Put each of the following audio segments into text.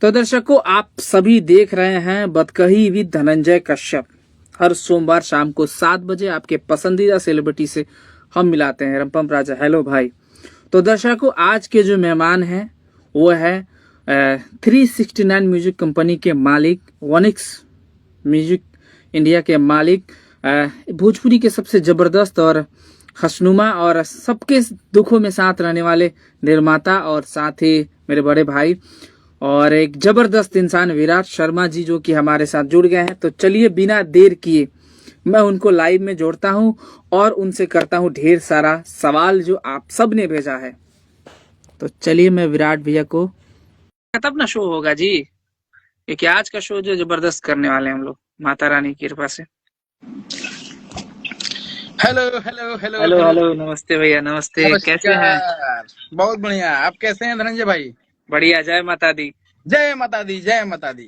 तो दर्शकों, आप सभी देख रहे हैं बतकही विद धनंजय कश्यप। हर सोमवार शाम को 7 बजे आपके पसंदीदा सेलिब्रिटी से हम मिलाते हैं। रंपम राजा, हेलो भाई। तो दर्शकों, आज के जो मेहमान हैं वो है 369 म्यूजिक कंपनी के मालिक, वनिक्स म्यूजिक इंडिया के मालिक, भोजपुरी के सबसे जबरदस्त और हसनुमा और सबके दुखों में साथ रहने वाले निर्माता और साथ ही मेरे बड़े भाई और एक जबरदस्त इंसान विराट शर्मा जी, जो कि हमारे साथ जुड़ गए हैं। तो चलिए बिना देर किए मैं उनको लाइव में जोड़ता हूं और उनसे करता हूं ढेर सारा सवाल जो आप सब ने भेजा है। तो चलिए मैं विराट भैया को, तब ना शो होगा जी, क्योंकि आज का शो जो जबरदस्त करने वाले हैं हम लोग, माता रानी की कृपा से। Hello hello hello hello hello, नमस्ते भैया, नमस्ते। कैसे हैं? बहुत बढ़िया। आप कैसे हैं धनंजय भाई? बढ़िया, जय माता दी। जय माता दी, जय माता दी।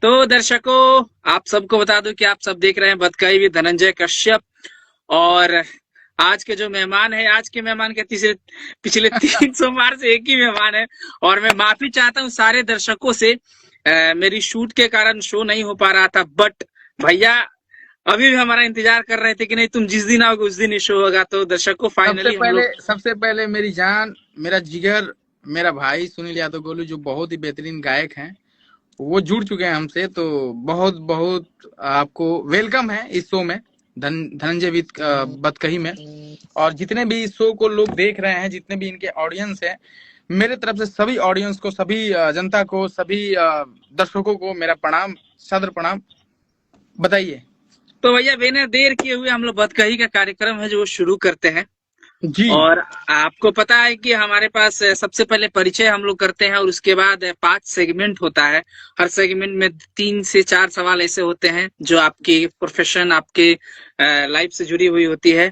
तो दर्शकों, आप सबको बता दूं कि आप सब देख रहे हैं बतकही विद धनंजय कश्यप। और आज के जो मेहमान है, आज के मेहमान के पिछले 3 सोमवार से एक ही मेहमान है। और मैं माफी चाहता हूं सारे दर्शकों से, मेरी शूट के कारण शो नहीं हो पा रहा था, बट भैया अभी भी हमारा इंतजार कर रहे थे कि नहीं तुम जिस दिन आओगे उस दिन ही शो होगा। तो दर्शकों, फाइनली सबसे पहले मेरी जान, मेरा जिगर, मेरा भाई सुनील यादव गोलू, जो बहुत ही बेहतरीन गायक हैं, वो जुड़ चुके हैं हमसे। तो बहुत बहुत आपको वेलकम है इस शो में, धनंजय विद बतकही में। और जितने भी इस शो को लोग देख रहे हैं, जितने भी इनके ऑडियंस है, मेरे तरफ से सभी ऑडियंस को, सभी जनता को, सभी दर्शकों को मेरा प्रणाम, सदर प्रणाम। बताइए। तो भैया बिना देर किए हुए हम लोग बतकही का कार्यक्रम है जो शुरू करते हैं जी। और आपको पता है कि हमारे पास सबसे पहले परिचय हम लोग करते हैं और उसके बाद 5 सेगमेंट होता है। हर सेगमेंट में 3 से 4 सवाल ऐसे होते हैं जो आपकी प्रोफेशन, आपके लाइफ से जुड़ी हुई होती है।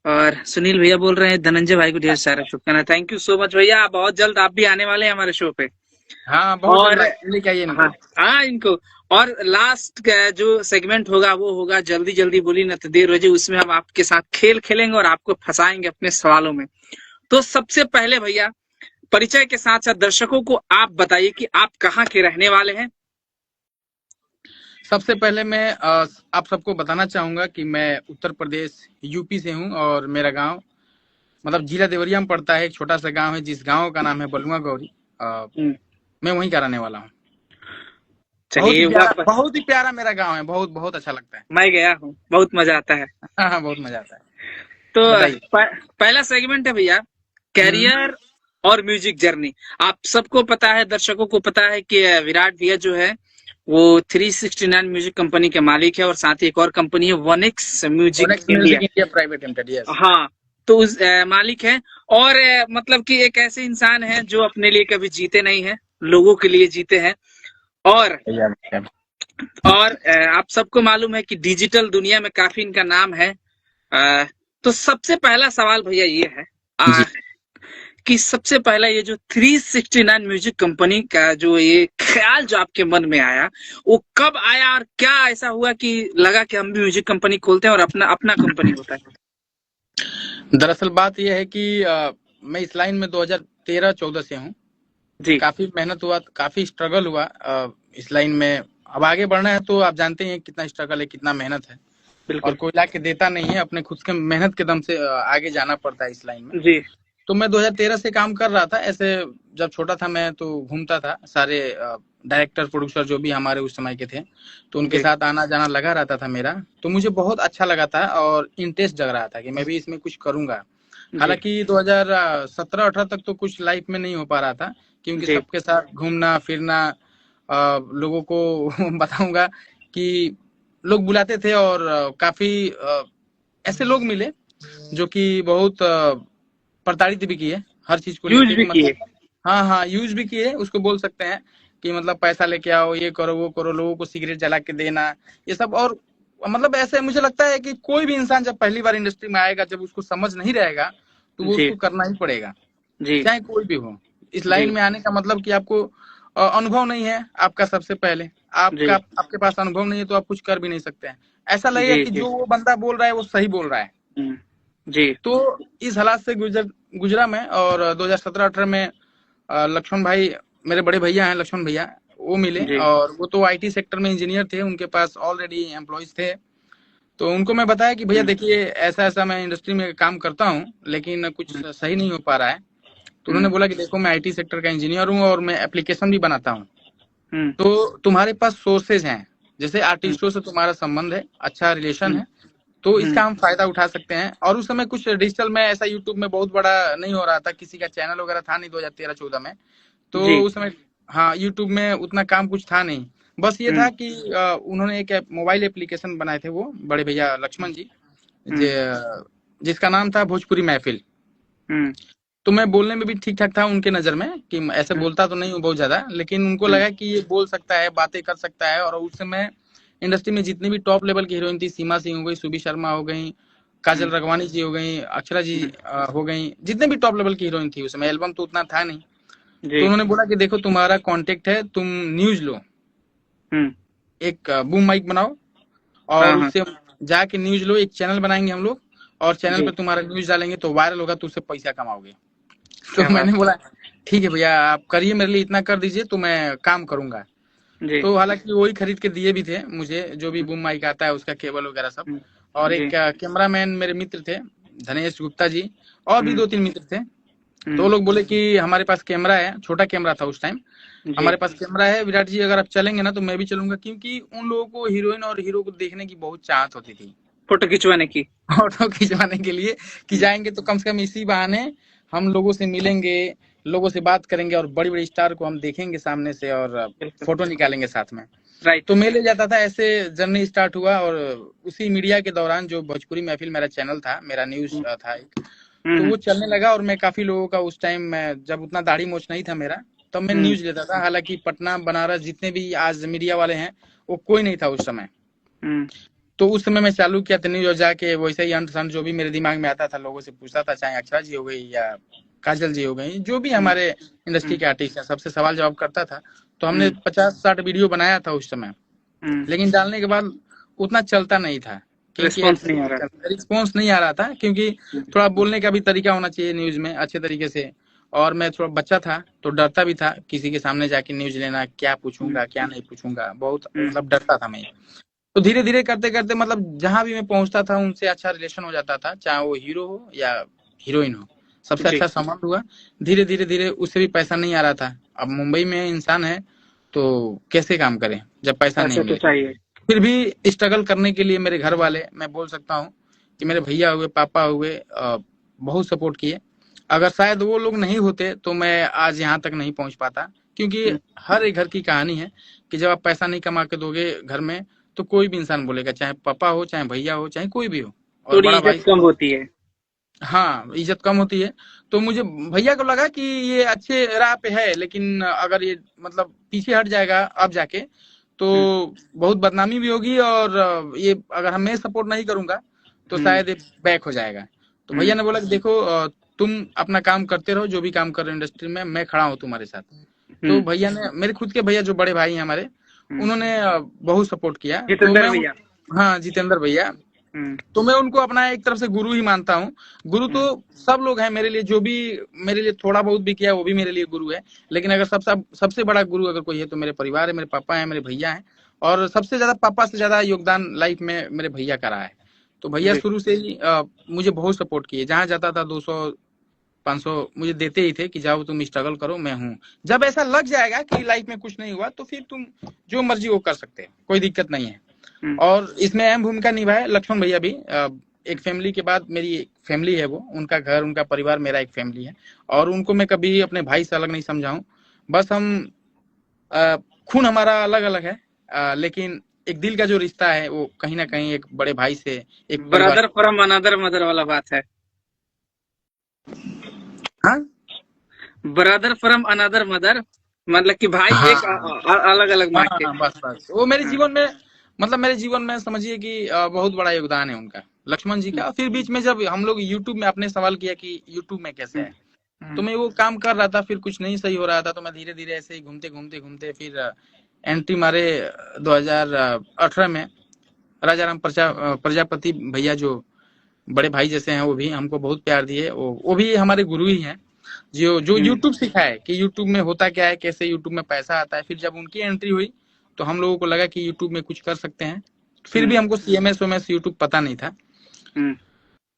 और सुनील भैया बोल रहे हैं धनंजय भाई को ढेर सारा शुक्रिया, थैंक यू सो मच भैया। बहुत जल्द आप भी आने वाले हैं हमारे शो पे। हाँ, बहुत और लेके आइए इनको। हाँ इनको। और लास्ट जो सेगमेंट होगा वो होगा जल्दी जल्दी बोली न तो देर हो जाए, उसमें हम आपके साथ खेल खेलेंगे और आपको फंसाएंगे अपने सवालों में। तो सबसे पहले भैया, परिचय के साथ साथ दर्शकों को आप बताइए कि आप कहाँ के रहने वाले हैं। सबसे पहले मैं आप सबको बताना चाहूंगा कि मैं उत्तर प्रदेश यूपी से हूं और मेरा गांव मतलब जिला देवरिया में पड़ता है। एक छोटा सा गांव है जिस गांव का नाम है बलुआ गौरी। मैं वहीं का रहने वाला हूँ। बहुत ही प्यारा मेरा गांव है, बहुत बहुत अच्छा लगता है। मैं गया हूँ, बहुत मजा आता है। हाँ, बहुत मजा आता है। तो पहला सेगमेंट है भैया, कैरियर और म्यूजिक जर्नी। आप सबको पता है, दर्शकों को पता है कि विराट भैया जो है वो 369 म्यूजिक कंपनी के मालिक है और साथ ही एक और कंपनी है वनिक्स म्यूजिक इंडिया प्राइवेट लिमिटेड। हाँ, तो उस मालिक है। और मतलब कि एक ऐसे इंसान है जो अपने लिए कभी जीते नहीं है, लोगों के लिए जीते हैं। और आप सबको मालूम है कि डिजिटल दुनिया में काफी इनका नाम है। तो सबसे पहला सवाल भैया ये है कि सबसे पहला ये जो 369 म्यूजिक कंपनी का जो ये ख्याल जो आपके मन में आया, वो कब आया और क्या ऐसा हुआ कि लगा कि हम भी म्यूजिक कंपनी खोलते हैं और अपना अपना कंपनी होता है? दरअसल बात यह है कि मैं इस लाइन में 2013-14 से हूँ जी। काफी मेहनत हुआ, काफी स्ट्रगल हुआ इस लाइन में। अब आगे बढ़ना है तो आप जानते हैं कितना स्ट्रगल है, कितना मेहनत है। और कोई ला के देता नहीं है, अपने खुद के मेहनत के दम से आगे जाना पड़ता है इस लाइन में जी। तो मैं 2013 से काम कर रहा था ऐसे। जब छोटा था मैं तो घूमता था, सारे डायरेक्टर प्रोड्यूसर जो भी हमारे उस समय के थे, तो उनके साथ आना जाना लगा रहता था मेरा। तो मुझे बहुत अच्छा लगा था और इंटरेस्ट जग रहा था कि मैं भी इसमें कुछ करूंगा। हालांकि 2017-18 तक तो कुछ लाइफ में नहीं हो पा रहा था, क्योंकि सबके साथ घूमना फिरना, लोगों को बताऊंगा कि लोग बुलाते थे और काफी ऐसे लोग मिले जो कि बहुत प्रताड़ित भी किए हर चीज को लेके, मतलब हाँ यूज भी किए, उसको बोल सकते हैं कि मतलब पैसा लेके आओ, ये करो वो करो, लोगों को सिगरेट जला के देना, ये सब। और मतलब ऐसे मुझे लगता है कि कोई भी इंसान जब पहली बार इंडस्ट्री में आएगा, जब उसको समझ नहीं रहेगा तो वो उसको करना ही पड़ेगा, चाहे कोई भी हो। इस लाइन में आने का मतलब कि आपको अनुभव नहीं है आपका, सबसे पहले आपके पास अनुभव नहीं है तो आप कुछ कर भी नहीं सकते हैं। ऐसा लगेगा कि जो वो बंदा बोल रहा है वो सही बोल रहा है जी। तो इस हालात से गुजरा मैं। और 2017-18 में लक्ष्मण भाई मेरे बड़े भैया हैं लक्ष्मण भैया, वो मिले जी और वो तो आईटी सेक्टर में इंजीनियर थे, उनके पास ऑलरेडी एम्प्लॉयज थे। तो उनको मैं बताया कि भैया हम्म देखिए ऐसा ऐसा मैं इंडस्ट्री में काम करता हूँ लेकिन कुछ हम्म सही नहीं हो पा रहा है। तो उन्होंने हम्म बोला कि देखो मैं आईटी सेक्टर का इंजीनियर हूँ और मैं एप्लीकेशन भी बनाता हूँ, हम्म तो तुम्हारे पास सोर्सेज हैं, जैसे हम्म आर्टिस्टों से तुम्हारा संबंध है, अच्छा रिलेशन हम्म है, तो हम्म इसका हम फायदा उठा सकते हैं। और उस समय कुछ डिजिटल में ऐसा यूट्यूब में बहुत बड़ा नहीं हो रहा था, किसी का चैनल वगैरह था नहीं 2013-14 में। तो जी उस समय हाँ यूट्यूब में उतना काम कुछ था नहीं। बस ये था हम्म कि उन्होंने एक मोबाइल एप्लीकेशन बनाए थे वो बड़े भैया लक्ष्मण जी, हम्म जिसका नाम था भोजपुरी महफिल। हम्म तो मैं बोलने में भी ठीक ठाक था उनके नजर में कि ऐसे हम्म बोलता तो नहीं हूँ बहुत ज्यादा, लेकिन उनको हम्म लगा कि ये बोल सकता है, बातें कर सकता है। और उस समय इंडस्ट्री में जितनी भी टॉप लेवल की हीरोइन थी, सीमा सिंह हो गई, सुबी शर्मा हो गई, काजल हम्म रगवानी जी हो गई, अक्षरा जी हम्म, हो गई, जितने भी टॉप लेवल की हीरोइन थी उस समय, एल्बम तो उतना था नहीं। तो जी उन्होंने बोला कि देखो तुम्हारा कांटेक्ट है, तुम न्यूज लो, हम्म एक बूम माइक बनाओ और हाँ हाँ उससे जाके न्यूज लो, एक चैनल बनाएंगे हम लोग और चैनल पे जी तुम्हारा न्यूज डालेंगे तो वायरल होगा, तो उससे पैसा कमाओगे। तो क्या मैंने बात बोला ठीक है भैया आप करिए, मेरे लिए इतना कर दीजिए तो मैं काम करूंगा। जी तो हालांकि वही खरीद के दिए भी थे मुझे, जो भी हम्म बूम माइक आता है उसका केबल वगैरह सब। हम्म, और जी एक कैमरामैन मेरे मित्र थे, धनेश गुप्ता जी, और भी हम्म 2-3 मित्र थे। तो वो हम्म लोग बोले कि हमारे पास कैमरा है, छोटा कैमरा था उस टाइम, जी हमारे पास कैमरा है विराट जी, अगर आप चलेंगे ना तो मैं भी चलूंगा, क्योंकि उन लोगों को हीरोइन और हीरो को देखने की बहुत चाहत होती थी फोटो खिंचवाने की फोटो खिंचवाने के लिए, कि हम्म, जाएंगे तो कम से कम इसी बहाने हम लोगों से मिलेंगे, लोगों से बात करेंगे और बड़ी बड़ी स्टार को हम देखेंगे सामने से और बिल्कुल फोटो निकालेंगे साथ में। राइट तो मैं ले जाता था, ऐसे जर्नी स्टार्ट हुआ। और उसी मीडिया के दौरान जो भोजपुरी महफिल मेरा चैनल था, मेरा न्यूज हम्म था एक, तो हम्म वो चलने लगा और मैं काफी लोगों का उस टाइम, मैं जब उतना दाढ़ी मोछ नहीं था मेरा, तब मैं हम्म न्यूज लेता था। हालांकि पटना बनारस जितने भी आज मीडिया वाले हैं वो कोई नहीं था उस समय। हम्म तो उस समय मैं चालू किया था न्यूज, और जाके वैसे ही अंत संत जो भी मेरे दिमाग में आता था लोगों से पूछता था, चाहे अक्षरा जी हो गई या काजल जी हो गई, जो भी हम्म हमारे इंडस्ट्री हम्म के आर्टिस्ट हैं, सबसे सवाल जवाब करता था। तो हमने हम्म 50-60 वीडियो बनाया था उस समय, हम्म लेकिन डालने के बाद उतना चलता नहीं था, क्योंकि रिस्पॉन्स नहीं आ रहा रिस्पॉन्स नहीं आ रहा था, क्योंकि हम्म थोड़ा बोलने का भी तरीका होना चाहिए न्यूज में अच्छे तरीके से। और मैं थोड़ा बच्चा था तो डरता भी था किसी के सामने जाके न्यूज लेना, क्या हम्म पूछूंगा क्या नहीं पूछूंगा, बहुत हम्म मतलब डरता था मैं। तो धीरे धीरे करते करते मतलब जहां भी मैं पहुंचता था उनसे अच्छा रिलेशन हो जाता था, चाहे वो हीरो हो या हीरोइन हो, सबसे जी अच्छा संबंध हुआ। धीरे धीरे धीरे उससे भी पैसा नहीं आ रहा था। अब मुंबई में इंसान है तो कैसे काम करें जब पैसा नहीं पैसा तो मिले। चाहिए फिर भी स्ट्रगल करने के लिए मेरे घर वाले, मैं बोल सकता हूँ कि मेरे भैया हुए, पापा हुए, बहुत सपोर्ट किए। अगर शायद वो लोग नहीं होते तो मैं आज यहाँ तक नहीं पहुंच पाता, क्योंकि हम्म, हर एक घर की कहानी है कि जब आप पैसा नहीं कमा के दोगे घर में, तो कोई भी इंसान बोलेगा, चाहे पापा हो, चाहे भैया हो, चाहे कोई भी हो, और थोड़ी बड़ा भाई। इज्जत कम होती है हाँ इज्जत कम होती है। तो मुझे भैया को लगा कि ये अच्छे राह पे है, लेकिन अगर ये मतलब पीछे हट जाएगा अब जाके तो हम्म बहुत बदनामी भी होगी, और ये अगर मैं सपोर्ट नहीं करूंगा तो हम्म शायद ये बैक हो जाएगा। तो भैया हम्म ने बोला कि देखो तुम अपना काम करते रहो, जो भी काम कर रहे हो इंडस्ट्री में, मैं खड़ा हूँ तुम्हारे साथ। तो हम्म भैया ने, मेरे खुद के भैया जो बड़े भाई हैं हमारे, हम्म उन्होंने बहुत सपोर्ट किया। तो जितेंद्र भैया हाँ जितेंद्र भैया, हम्म तो मैं उनको अपना एक तरफ से गुरु ही मानता हूँ। गुरु तो हम्म सब लोग हैं मेरे लिए, जो भी मेरे लिए थोड़ा बहुत भी किया वो भी मेरे लिए गुरु है। लेकिन अगर सबसे सबसे बड़ा गुरु अगर कोई है तो मेरे परिवार है, मेरे पापा है, मेरे भैया हैं। और सबसे ज्यादा पापा से ज्यादा योगदान लाइफ में मेरे भैया का रहा है। तो भैया जी शुरू से ही मुझे बहुत सपोर्ट किए, जहां जाता था 200-500 मुझे देते ही थे कि जाओ तुम स्ट्रगल करो, मैं हूँ। जब ऐसा लग जाएगा कि लाइफ में कुछ नहीं हुआ तो फिर तुम जो मर्जी वो कर सकते हो, कोई दिक्कत नहीं है। हम्म और इसमें अहम भूमिका निभाए लक्ष्मण भैया भी। एक फैमिली के बाद मेरी एक फैमिली है, वो उनका घर, उनका परिवार मेरा एक फैमिली है। और उनको मैं कभी अपने भाई से अलग नहीं समझाऊं। बस हम अ, खून हमारा अलग अलग है, लेकिन एक दिल का जो रिश्ता है वो कहीं ना कहीं एक बड़े भाई से, एक परिवार ब्रदर से। फ्रॉम अनदर मदर वाला बात है हाँ ब्रदर फ्रॉम अनदर मदर मतलब कि भाई एक हाँ अलग अलग माँ के हाँ, बस बस वो मेरे हाँ जीवन में, मतलब मेरे जीवन में समझिए कि बहुत बड़ा योगदान है उनका, लक्ष्मण जी हम्म का। फिर बीच में जब हम लोग यूट्यूब में, आपने सवाल किया कि यूट्यूब में कैसे हम्म है, तो हम्म मैं वो काम कर रहा था, फिर कुछ नहीं सही हो रहा था, तो मैं धीरे धीरे ऐसे ही घूमते घूमते घूमते फिर एंट्री मारे 2018 में। राजा राम प्रजापति भैया जो बड़े भाई जैसे हैं, वो भी हमको बहुत प्यार दिए, वो भी हमारे गुरु ही हैं। जो जो यूट्यूब सिखाए कि यूट्यूब में होता क्या है, कैसे यूट्यूब में पैसा आता है। फिर जब उनकी एंट्री हुई तो हम लोगों को लगा कि यूट्यूब में कुछ कर सकते हैं। फिर भी हमको सीएमएस ओएमएस यूट्यूब पता नहीं था।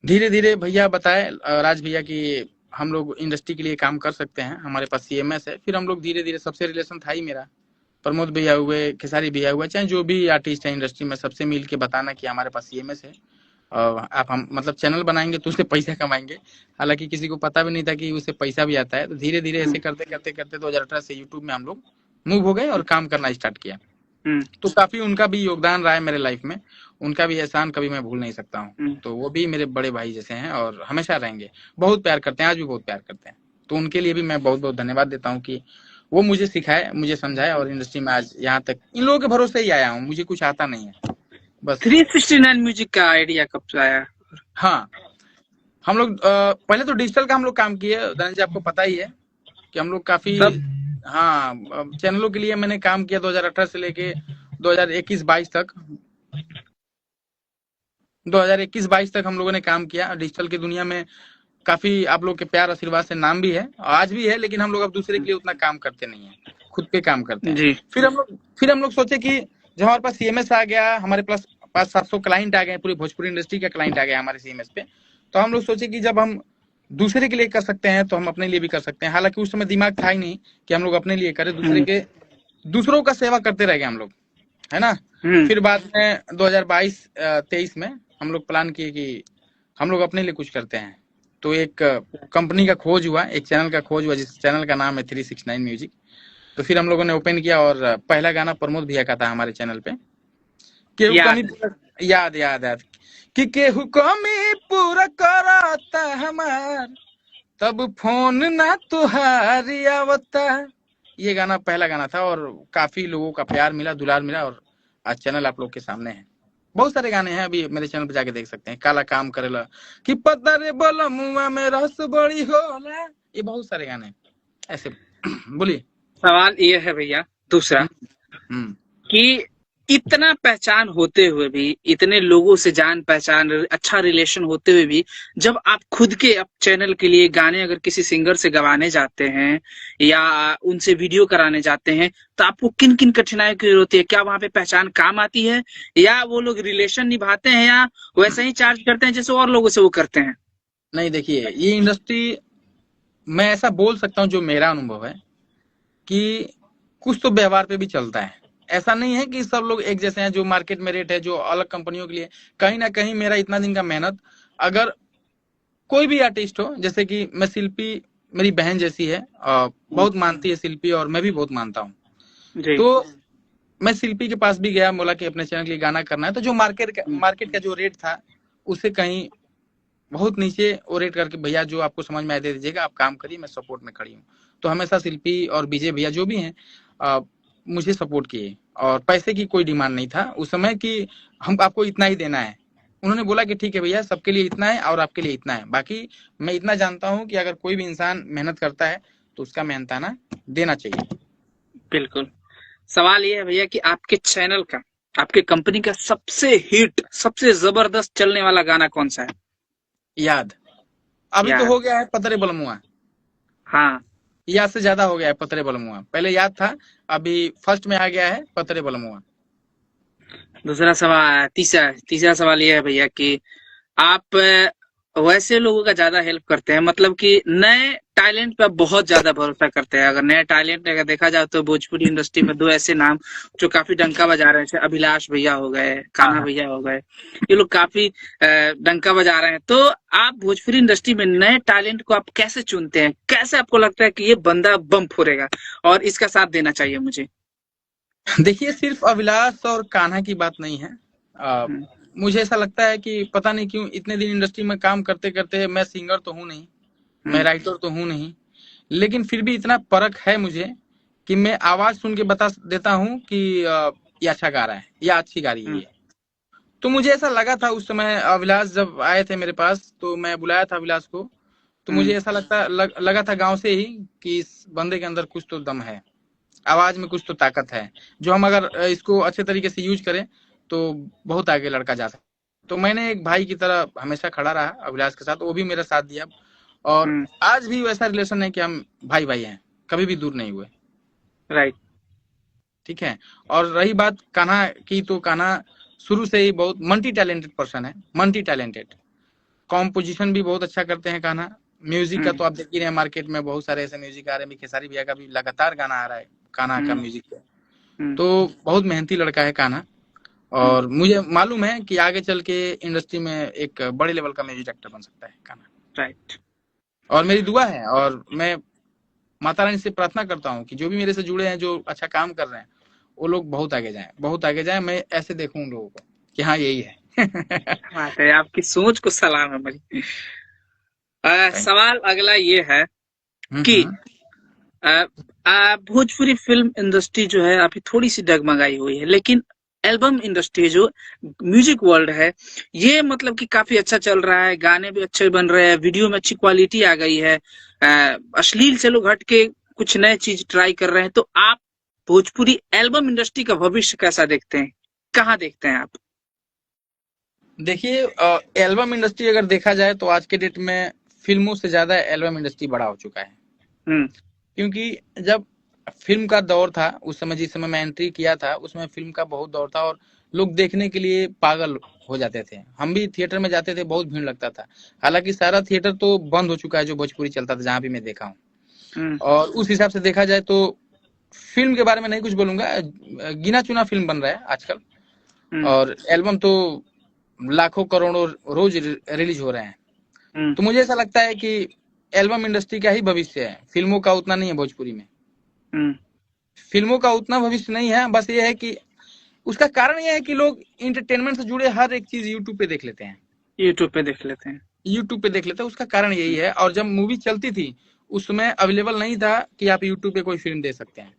धीरे धीरे भैया बताए, राज भैया, कि हम लोग इंडस्ट्री के लिए काम कर सकते हैं, हमारे पास सीएमएस है। फिर हम लोग धीरे धीरे, सबसे रिलेशन था ही मेरा, प्रमोद भैया हुए, खेसारी भैया हुए, चाहे जो भी आर्टिस्ट है इंडस्ट्री में, सबसे मिल के बताना कि हमारे पास सीएमएस है और आप हम मतलब चैनल बनाएंगे तो उससे पैसा कमाएंगे। हालांकि किसी को पता भी नहीं था कि उससे पैसा भी आता है। तो धीरे धीरे ऐसे करते करते करते 2018 से यूट्यूब में हम लोग मूव हो गए और काम करना स्टार्ट किया। तो काफी उनका भी योगदान रहा है मेरे लाइफ में, उनका भी एहसान कभी मैं भूल नहीं सकता हूँ। तो वो भी मेरे बड़े भाई जैसे हैं और हमेशा रहेंगे, बहुत प्यार करते हैं, आज भी बहुत प्यार करते हैं। तो उनके लिए भी मैं बहुत बहुत धन्यवाद देता हूँ कि वो मुझे सिखाए, मुझे समझाए और इंडस्ट्री में आज यहाँ तक इन लोगों के भरोसे ही आया हूँ। मुझे कुछ आता नहीं है बस। 369 म्यूजिक का आइडिया कब से आया? हाँ, हम लोग पहले तो डिजिटल का हम लोग काम किए धनंजय, आपको पता ही है कि हम लोग काफी, हाँ, चैनलों के लिए मैंने काम किया 2018 से लेके 2021-22 तक। 2021-22 तक हम लोगों ने काम किया डिजिटल की दुनिया में। काफी आप लोग के प्यार आशीर्वाद से नाम भी है, आज भी है, लेकिन हम लोग अब दूसरे के लिए उतना काम करते नहीं है, खुद पे काम करते हैं जी। फिर हम लोग सोचे कि जब हमारे पास सीएमएस आ गया, हमारे पास 500-700 क्लाइंट आ गए, पूरी भोजपुरी इंडस्ट्री का क्लाइंट आ गया हमारे सीएमएस पे, तो हम लोग सोचे कि जब हम दूसरे के लिए कर सकते हैं तो हम अपने लिए भी कर सकते हैं। हालांकि उस समय दिमाग था ही नहीं कि हम लोग अपने लिए करें, दूसरों का सेवा करते रह गए हम लोग, है ना। फिर बाद में 2022-23 में हम लोग प्लान किए कि हम लोग अपने लिए कुछ करते हैं। तो एक कंपनी का खोज हुआ, एक चैनल का खोज हुआ, जिस चैनल का नाम है 369 म्यूजिक। तो फिर हम लोगों ने ओपन किया और पहला गाना प्रमोद भैया का था हमारे चैनल पे, केहू कमी याद कि केहू कमी पूरा कराता हमार, तब फोन ना तुहारी आवता। ये गाना पहला गाना था और काफी लोगों का प्यार मिला, दुलार मिला और आज चैनल आप लोग के सामने है। बहुत सारे गाने हैं, अभी मेरे चैनल पे जाके देख सकते हैं। काला काम करेला, कि पता रे बोला मुआ में रस बड़ी होला, ये बहुत सारे गाने ऐसे। बोलिए। सवाल ये है भैया दूसरा कि इतना पहचान होते हुए भी, इतने लोगों से जान पहचान, अच्छा रिलेशन होते हुए भी, जब आप खुद के चैनल के लिए गाने अगर किसी सिंगर से गवाने जाते हैं या उनसे वीडियो कराने जाते हैं, तो आपको किन किन कठिनाइयों की जरूरत होती है? क्या वहां पे पहचान काम आती है या वो लोग रिलेशन निभाते हैं या वैसे ही चार्ज करते हैं जैसे और लोगों से वो करते हैं? नहीं, देखिए, ये इंडस्ट्री, मैं ऐसा बोल सकता हूँ जो मेरा अनुभव है कि कुछ तो व्यवहार पे भी चलता है। ऐसा नहीं है कि सब लोग एक जैसे हैं, जो मार्केट में रेट है, जो अलग कंपनियों के लिए, कहीं ना कहीं मेरा इतना दिन का मेहनत, अगर कोई भी आर्टिस्ट हो, जैसे कि मैं, शिल्पी मेरी बहन जैसी है, बहुत मानती है शिल्पी और मैं भी बहुत मानता हूँ। तो मैं शिल्पी के पास भी गया, बोला कि अपने चैनल के लिए गाना करना है। तो जो मार्केट का जो रेट था उससे कहीं बहुत नीचे वो रेट करके, भैया जो आपको समझ में आए दे दीजिएगा, आप काम करिए, मैं सपोर्ट में खड़ी हूँ। तो हमेशा शिल्पी और विजय भैया जो भी हैं मुझे सपोर्ट किए और पैसे की कोई डिमांड नहीं था उस समय कि हम आपको इतना ही देना है। उन्होंने बोला कि ठीक है भैया, सबके लिए इतना है और आपके लिए इतना है। बाकी मैं इतना जानता हूँ कि अगर कोई भी इंसान मेहनत करता है तो उसका मेहनताना देना चाहिए। बिल्कुल। सवाल ये है भैया कि आपके चैनल का, आपके कंपनी का सबसे हिट, सबसे जबरदस्त चलने वाला गाना कौन सा है? याद। अभी तो हो गया है पतरे बलमुआ। हाँ, याद से ज्यादा हो गया है पतरे बलमुआ। पहले याद था, अभी फर्स्ट में आ गया है पतरे बलमुआ। दूसरा सवाल, तीसरा सवाल ये है भैया कि आप वैसे लोगों का ज्यादा हेल्प करते हैं, मतलब कि नए टैलेंट पे बहुत ज्यादा भरोसा करते हैं। अगर नए टैलेंट अगर देखा जाए तो भोजपुरी इंडस्ट्री में दो ऐसे नाम जो काफी डंका बजा रहे हैं, अभिलाष भैया हो गए, कान्हा भैया हो गए, ये लोग काफी डंका बजा रहे हैं। तो आप भोजपुरी इंडस्ट्री में नए टैलेंट को आप कैसे चुनते हैं? कैसे आपको लगता है कि ये बंदा बम फोड़ेगा और इसका साथ देना चाहिए मुझे? देखिए, सिर्फ अभिलाष और कान्हा की बात नहीं है। मुझे ऐसा लगता है कि पता नहीं क्यों इतने दिन इंडस्ट्री में काम करते करते, मैं सिंगर तो हूँ नहीं, मैं राइटर तो हूँ नहीं, लेकिन फिर भी इतना परख है मुझे कि मैं आवाज सुन के बता देता हूँ कि ये अच्छा गा रहा है या अच्छी गा रही है। तो मुझे ऐसा लगा था उस समय, अभिलाष जब आए थे मेरे पास तो मैं बुलाया था अभिलाष को, तो मुझे ऐसा लगा था गाँव से ही कि इस बंदे के अंदर कुछ तो दम है, आवाज में कुछ तो ताकत है, जो हम अगर इसको अच्छे तरीके से यूज करें तो बहुत आगे लड़का जा सकता। तो मैंने एक भाई की तरह हमेशा खड़ा रहा अभिलाष के साथ, वो भी मेरा साथ दिया। और आज भी वैसा रिलेशन है कि हम भाई भाई हैं, कभी भी दूर नहीं हुए। राइट। ठीक है। और रही बात कान्हा की, तो कान्हा शुरू से ही बहुत मल्टी टैलेंटेड पर्सन है, मल्टी टैलेंटेड। कॉम्पोजिशन भी बहुत अच्छा करते हैं कान्हा। म्यूजिक का तो आप देख ही रहे हैं, मार्केट में बहुत सारे ऐसे म्यूजिक आ रहे हैं, खेसारी भैया का भी लगातार गाना आ रहा है कान्हा का म्यूजिक पे। तो बहुत मेहनती लड़का है कान्हा, और मुझे मालूम है कि आगे चल के इंडस्ट्री में एक बड़े लेवल का म्यूजिक डायरेक्टर बन सकता है कान्हा। राइट। और मेरी दुआ है, और मैं माता रानी से प्रार्थना करता हूँ कि जो भी मेरे से जुड़े हैं, जो अच्छा काम कर रहे हैं, वो लोग बहुत आगे जाएं, बहुत आगे जाएं। मैं ऐसे देखूं उन लोगों को कि हाँ यही है। बात है, आपकी सोच को सलाम है मेरी। सवाल अगला ये है कि भोजपुरी फिल्म इंडस्ट्री जो है अभी थोड़ी सी डगमगाई हुई है, लेकिन एल्बम इंडस्ट्री जो म्यूजिक वर्ल्ड है, ये मतलब कि काफी अच्छा चल रहा है, गाने भी अच्छे बन रहे हैं, वीडियो में अच्छी क्वालिटी आ गई है, अश्लील से लोग हट के कुछ नए चीज ट्राई कर रहे हैं। तो आप भोजपुरी एल्बम इंडस्ट्री का भविष्य कैसा देखते हैं, कहाँ देखते हैं आप? देखिए, एल्बम इंडस्ट्री अगर देखा जाए तो आज के डेट में फिल्मों से ज्यादा एल्बम इंडस्ट्री बड़ा हो चुका है। क्योंकि जब फिल्म का दौर था, उस समय जिस समय मैं एंट्री किया था, उसमें फिल्म का बहुत दौर था और लोग देखने के लिए पागल हो जाते थे। हम भी थिएटर में जाते थे, बहुत भीड़ लगता था। हालांकि सारा थिएटर तो बंद हो चुका है जो भोजपुरी चलता था, जहां भी मैं देखा हूँ। और उस हिसाब से देखा जाए तो फिल्म के बारे में नहीं कुछ बोलूंगा, गिना चुना फिल्म बन रहा है आजकल, और एल्बम तो लाखों करोड़ों रोज रिलीज हो रहे हैं। तो मुझे ऐसा लगता है कि एल्बम इंडस्ट्री का ही भविष्य है, फिल्मों का उतना नहीं है भोजपुरी में। फिल्मों का उतना भविष्य नहीं है। बस ये है कि उसका कारण यह है कि लोग इंटरटेनमेंट से जुड़े हर एक चीज यूट्यूब पे देख लेते हैं, यूट्यूब पे देख लेते हैं। उसका कारण यही है। और जब मूवी चलती थी उस समय अवेलेबल नहीं था कि आप यूट्यूब पे कोई फिल्म दे सकते हैं,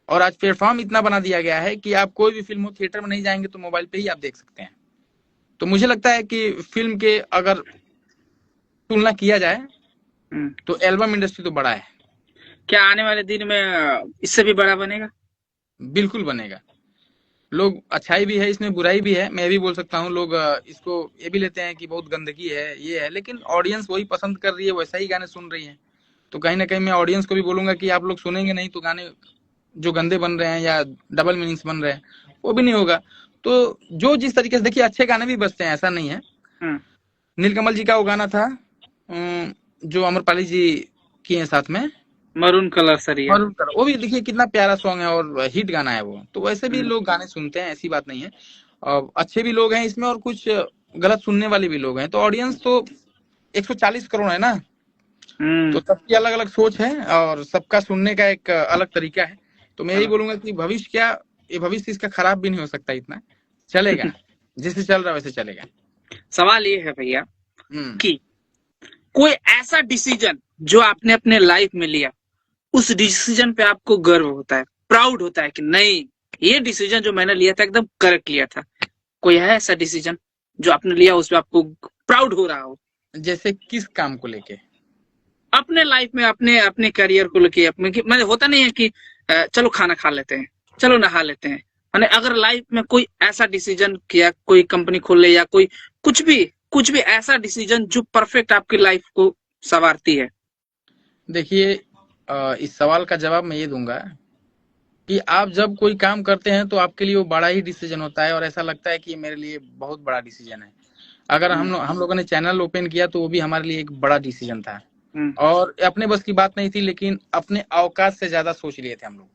और आज प्लेटफॉर्म इतना बना दिया गया है कि आप कोई भी फिल्म हो, थिएटर में नहीं जाएंगे तो मोबाइल पे ही आप देख सकते हैं। तो मुझे लगता है कि फिल्म के अगर तुलना किया जाए तो एल्बम इंडस्ट्री तो बड़ा है। क्या आने वाले दिन में इससे भी बड़ा बनेगा? बिल्कुल बनेगा। लोग अच्छाई भी है इसमें, बुराई भी है, मैं भी बोल सकता हूँ। लोग इसको ये भी लेते हैं कि बहुत गंदगी है, ये है, लेकिन ऑडियंस वही पसंद कर रही है, वैसा ही गाने सुन रही है। तो कहीं ना कहीं मैं ऑडियंस को भी बोलूंगा कि आप लोग सुनेंगे नहीं तो गाने जो गंदे बन रहे हैं या डबल मीनिंग्स बन रहे हैं वो भी नहीं होगा। तो जो जिस तरीके से, देखिए अच्छे गाने भी बजते हैं, ऐसा नहीं है। नीलकमल जी का वो गाना था जो अमरपाली जी किए साथ में, मरून कलर सरिया, मरून कलर, वो भी देखिए कितना प्यारा सॉन्ग है और हिट गाना है वो। तो वैसे भी लोग गाने सुनते हैं, ऐसी बात नहीं है। और अच्छे भी लोग हैं इसमें और कुछ गलत सुनने वाले भी लोग हैं। तो ऑडियंस तो 140 करोड़ है ना, तो सबकी अलग अलग सोच है और सबका सुनने का एक अलग तरीका है। तो मैं यही बोलूंगा कि भविष्य क्या, ये भविष्य इसका खराब भी नहीं हो सकता, इतना चलेगा जैसे चल रहा है वैसे चलेगा। सवाल ये है भैया कि कोई ऐसा डिसीजन जो आपने अपने लाइफ में लिया, उस डिसीजन पे आपको गर्व होता है, प्राउड होता है कि नहीं, ये डिसीजन जो मैंने लिया था एकदम करेक्ट लिया था। कोई है ऐसा डिसीजन जो आपने लिया उस पे आपको प्राउड हो रहा हो? जैसे किस काम को लेके? अपने लाइफ में, अपने अपने करियर को लेके, अपने मैंने होता नहीं है कि चलो खाना खा लेते हैं, चलो नहा लेते हैं। मैंने अगर लाइफ में कोई ऐसा डिसीजन किया, कोई कंपनी खोल ले या कोई कुछ भी ऐसा डिसीजन जो परफेक्ट आपकी लाइफ को संवारती है। देखिए, इस सवाल का जवाब मैं ये दूंगा कि आप जब कोई काम करते हैं तो आपके लिए वो बड़ा ही डिसीजन होता है और ऐसा लगता है कि मेरे लिए बहुत बड़ा डिसीजन है। अगर हम लोगों ने चैनल ओपन किया तो वो भी हमारे लिए एक बड़ा डिसीजन था, और अपने बस की बात नहीं थी, लेकिन अपने औकात से ज्यादा सोच लिए थे हम लोग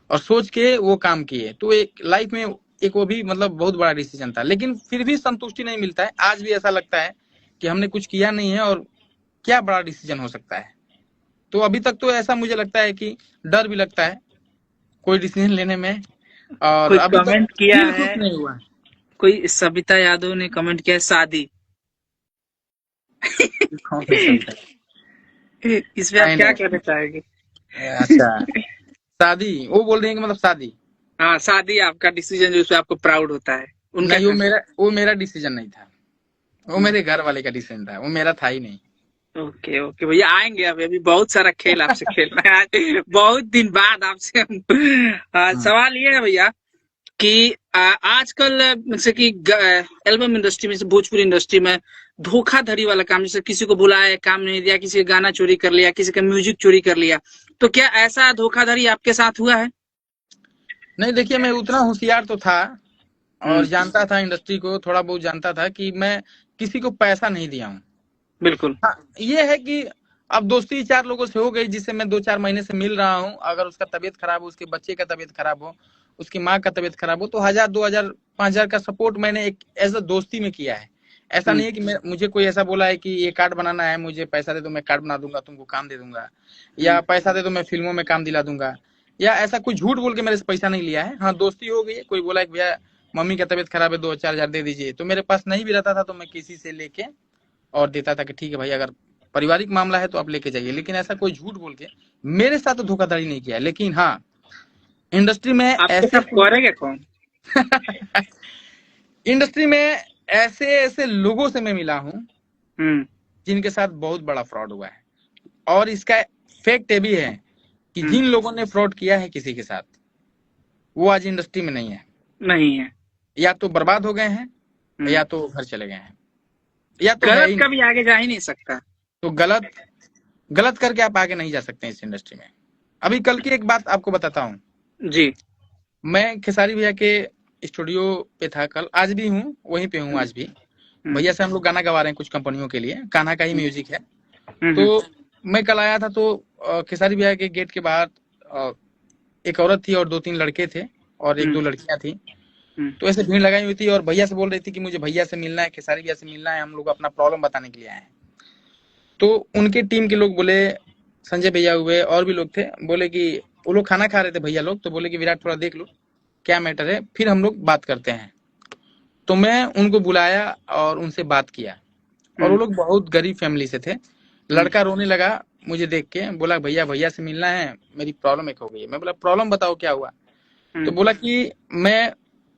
और सोच के वो काम किए। तो एक लाइफ में एक वो भी मतलब बहुत बड़ा डिसीजन था, लेकिन फिर भी संतुष्टि नहीं मिलता है। आज भी ऐसा लगता है कि हमने कुछ किया नहीं है और क्या बड़ा डिसीजन हो सकता है। तो अभी तक तो ऐसा मुझे लगता है कि डर भी लगता है कोई डिसीजन लेने में। और कोई अभी कमेंट किया है, नहीं हुआ। कोई सविता यादव ने कमेंट किया है शादी। इस पे आप क्या कहना चाहेंगे? अच्छा, शादी, वो बोल रही है कि मतलब शादी, हाँ शादी आपका डिसीजन जो आपको प्राउड होता है। नहीं, वो मेरा डिसीजन नहीं था, वो मेरे घर वाले का डिसीजन था, वो मेरा था ही नहीं। ओके ओके भैया, आएंगे अभी बहुत सारा खेल आपसे खेलना है बहुत दिन बाद आपसे सवाल ये है भैया कि आजकल जैसे कि एल्बम इंडस्ट्री में, भोजपुरी इंडस्ट्री में धोखाधड़ी वाला काम, जैसे किसी को बुलाया काम नहीं दिया, किसी का गाना चोरी कर लिया, किसी का म्यूजिक चोरी कर लिया, तो क्या ऐसा धोखाधड़ी आपके साथ हुआ है? नहीं देखिए, मैं उतना होशियार तो था और हम्म। जानता था इंडस्ट्री को, थोड़ा बहुत जानता था कि मैं किसी को पैसा नहीं दिया हूँ। बिल्कुल। हाँ, ये है कि अब दोस्ती 4 लोगों से हो गई जिससे मैं 2-4 महीने से मिल रहा हूँ। अगर उसका तबीयत खराब हो, उसके बच्चे का तबीयत खराब हो, उसकी माँ का तबीयत खराब हो, तो 1000, 2000, 5000 का सपोर्ट मैंने एक एज अ दोस्ती में किया है। ऐसा हम्म। नहीं है कि मुझे कोई ऐसा बोला है कि ये कार्ड बनाना है, मुझे पैसा दे दो, मैं कार्ड बना दूंगा, तुमको काम दे दूंगा, या हम्म। पैसा दे दो, मैं फिल्मों में काम दिला दूंगा, या ऐसा कुछ झूठ बोल के मेरे से पैसा नहीं लिया है। हाँ, दोस्ती हो गई है, कोई बोला कि भैया मम्मी का तबीयत खराब है, 2-4 हजार दे दीजिए, तो मेरे पास नहीं भी रहता था तो मैं किसी से लेके और देता था कि ठीक है भाई, अगर पारिवारिक मामला है तो आप लेके जाइए। लेकिन ऐसा कोई झूठ बोल के मेरे साथ तो धोखाधड़ी नहीं किया है। लेकिन हाँ, इंडस्ट्री में आपके ऐसे साथ करेगा कौन? इंडस्ट्री में ऐसे ऐसे लोगों से मैं मिला हूँ हम्म। जिनके साथ बहुत बड़ा फ्रॉड हुआ है। और इसका फैक्ट ये भी है कि हम्म। जिन लोगों ने फ्रॉड किया है किसी के साथ, वो आज इंडस्ट्री में नहीं है। नहीं है। या तो बर्बाद हो गए हैं, हम्म। या तो घर चले गए हैं, या तो है गलत ही नहीं। कभी आगे जा ही नहीं सकता। तो गलत गलत करके आप आगे नहीं जा सकते इस इंडस्ट्री में। अभी कल की एक बात आपको बताता हूँ। जी। मैं खेसारी भैया के स्टूडियो पे था कल, आज भी हूँ, वहीं पे हूँ हम्म। आज भी। हम्म। भैया से हम लोग गाना गवा रहे हैं कुछ कंपनियों के लिए, कान्हा का ही म्यूजिक है। हम्म। तो मैं कल आया था तो खेसारी भैया के गेट के बाहर एक औरत थी और 2-3 लड़के थे और हम्म। 1-2 लड़कियां थी। हम्म। तो ऐसे भीड़ लगाई हुई थी और भैया से बोल रही थी कि मुझे भैया से मिलना है, खेसारी भैया से मिलना है, हम लोग अपना प्रॉब्लम बताने के लिए आए हैं। तो उनके टीम के लोग बोले, संजय भैया हुए और भी लोग थे, बोले कि वो लोग खाना खा रहे थे भैया लोग, तो बोले कि विराट थोड़ा देख लो क्या मैटर है, फिर हम लोग बात करते हैं। तो मैं उनको बुलाया और उनसे बात किया। और वो हम्म। लोग बहुत गरीब फैमिली से थे। हम्म। लड़का रोने लगा मुझे देख के, बोला भैया भैया से मिलना है, मेरी प्रॉब्लम एक हो गई है। मैं बोला प्रॉब्लम बताओ क्या हुआ। तो हम्म। बोला कि मैं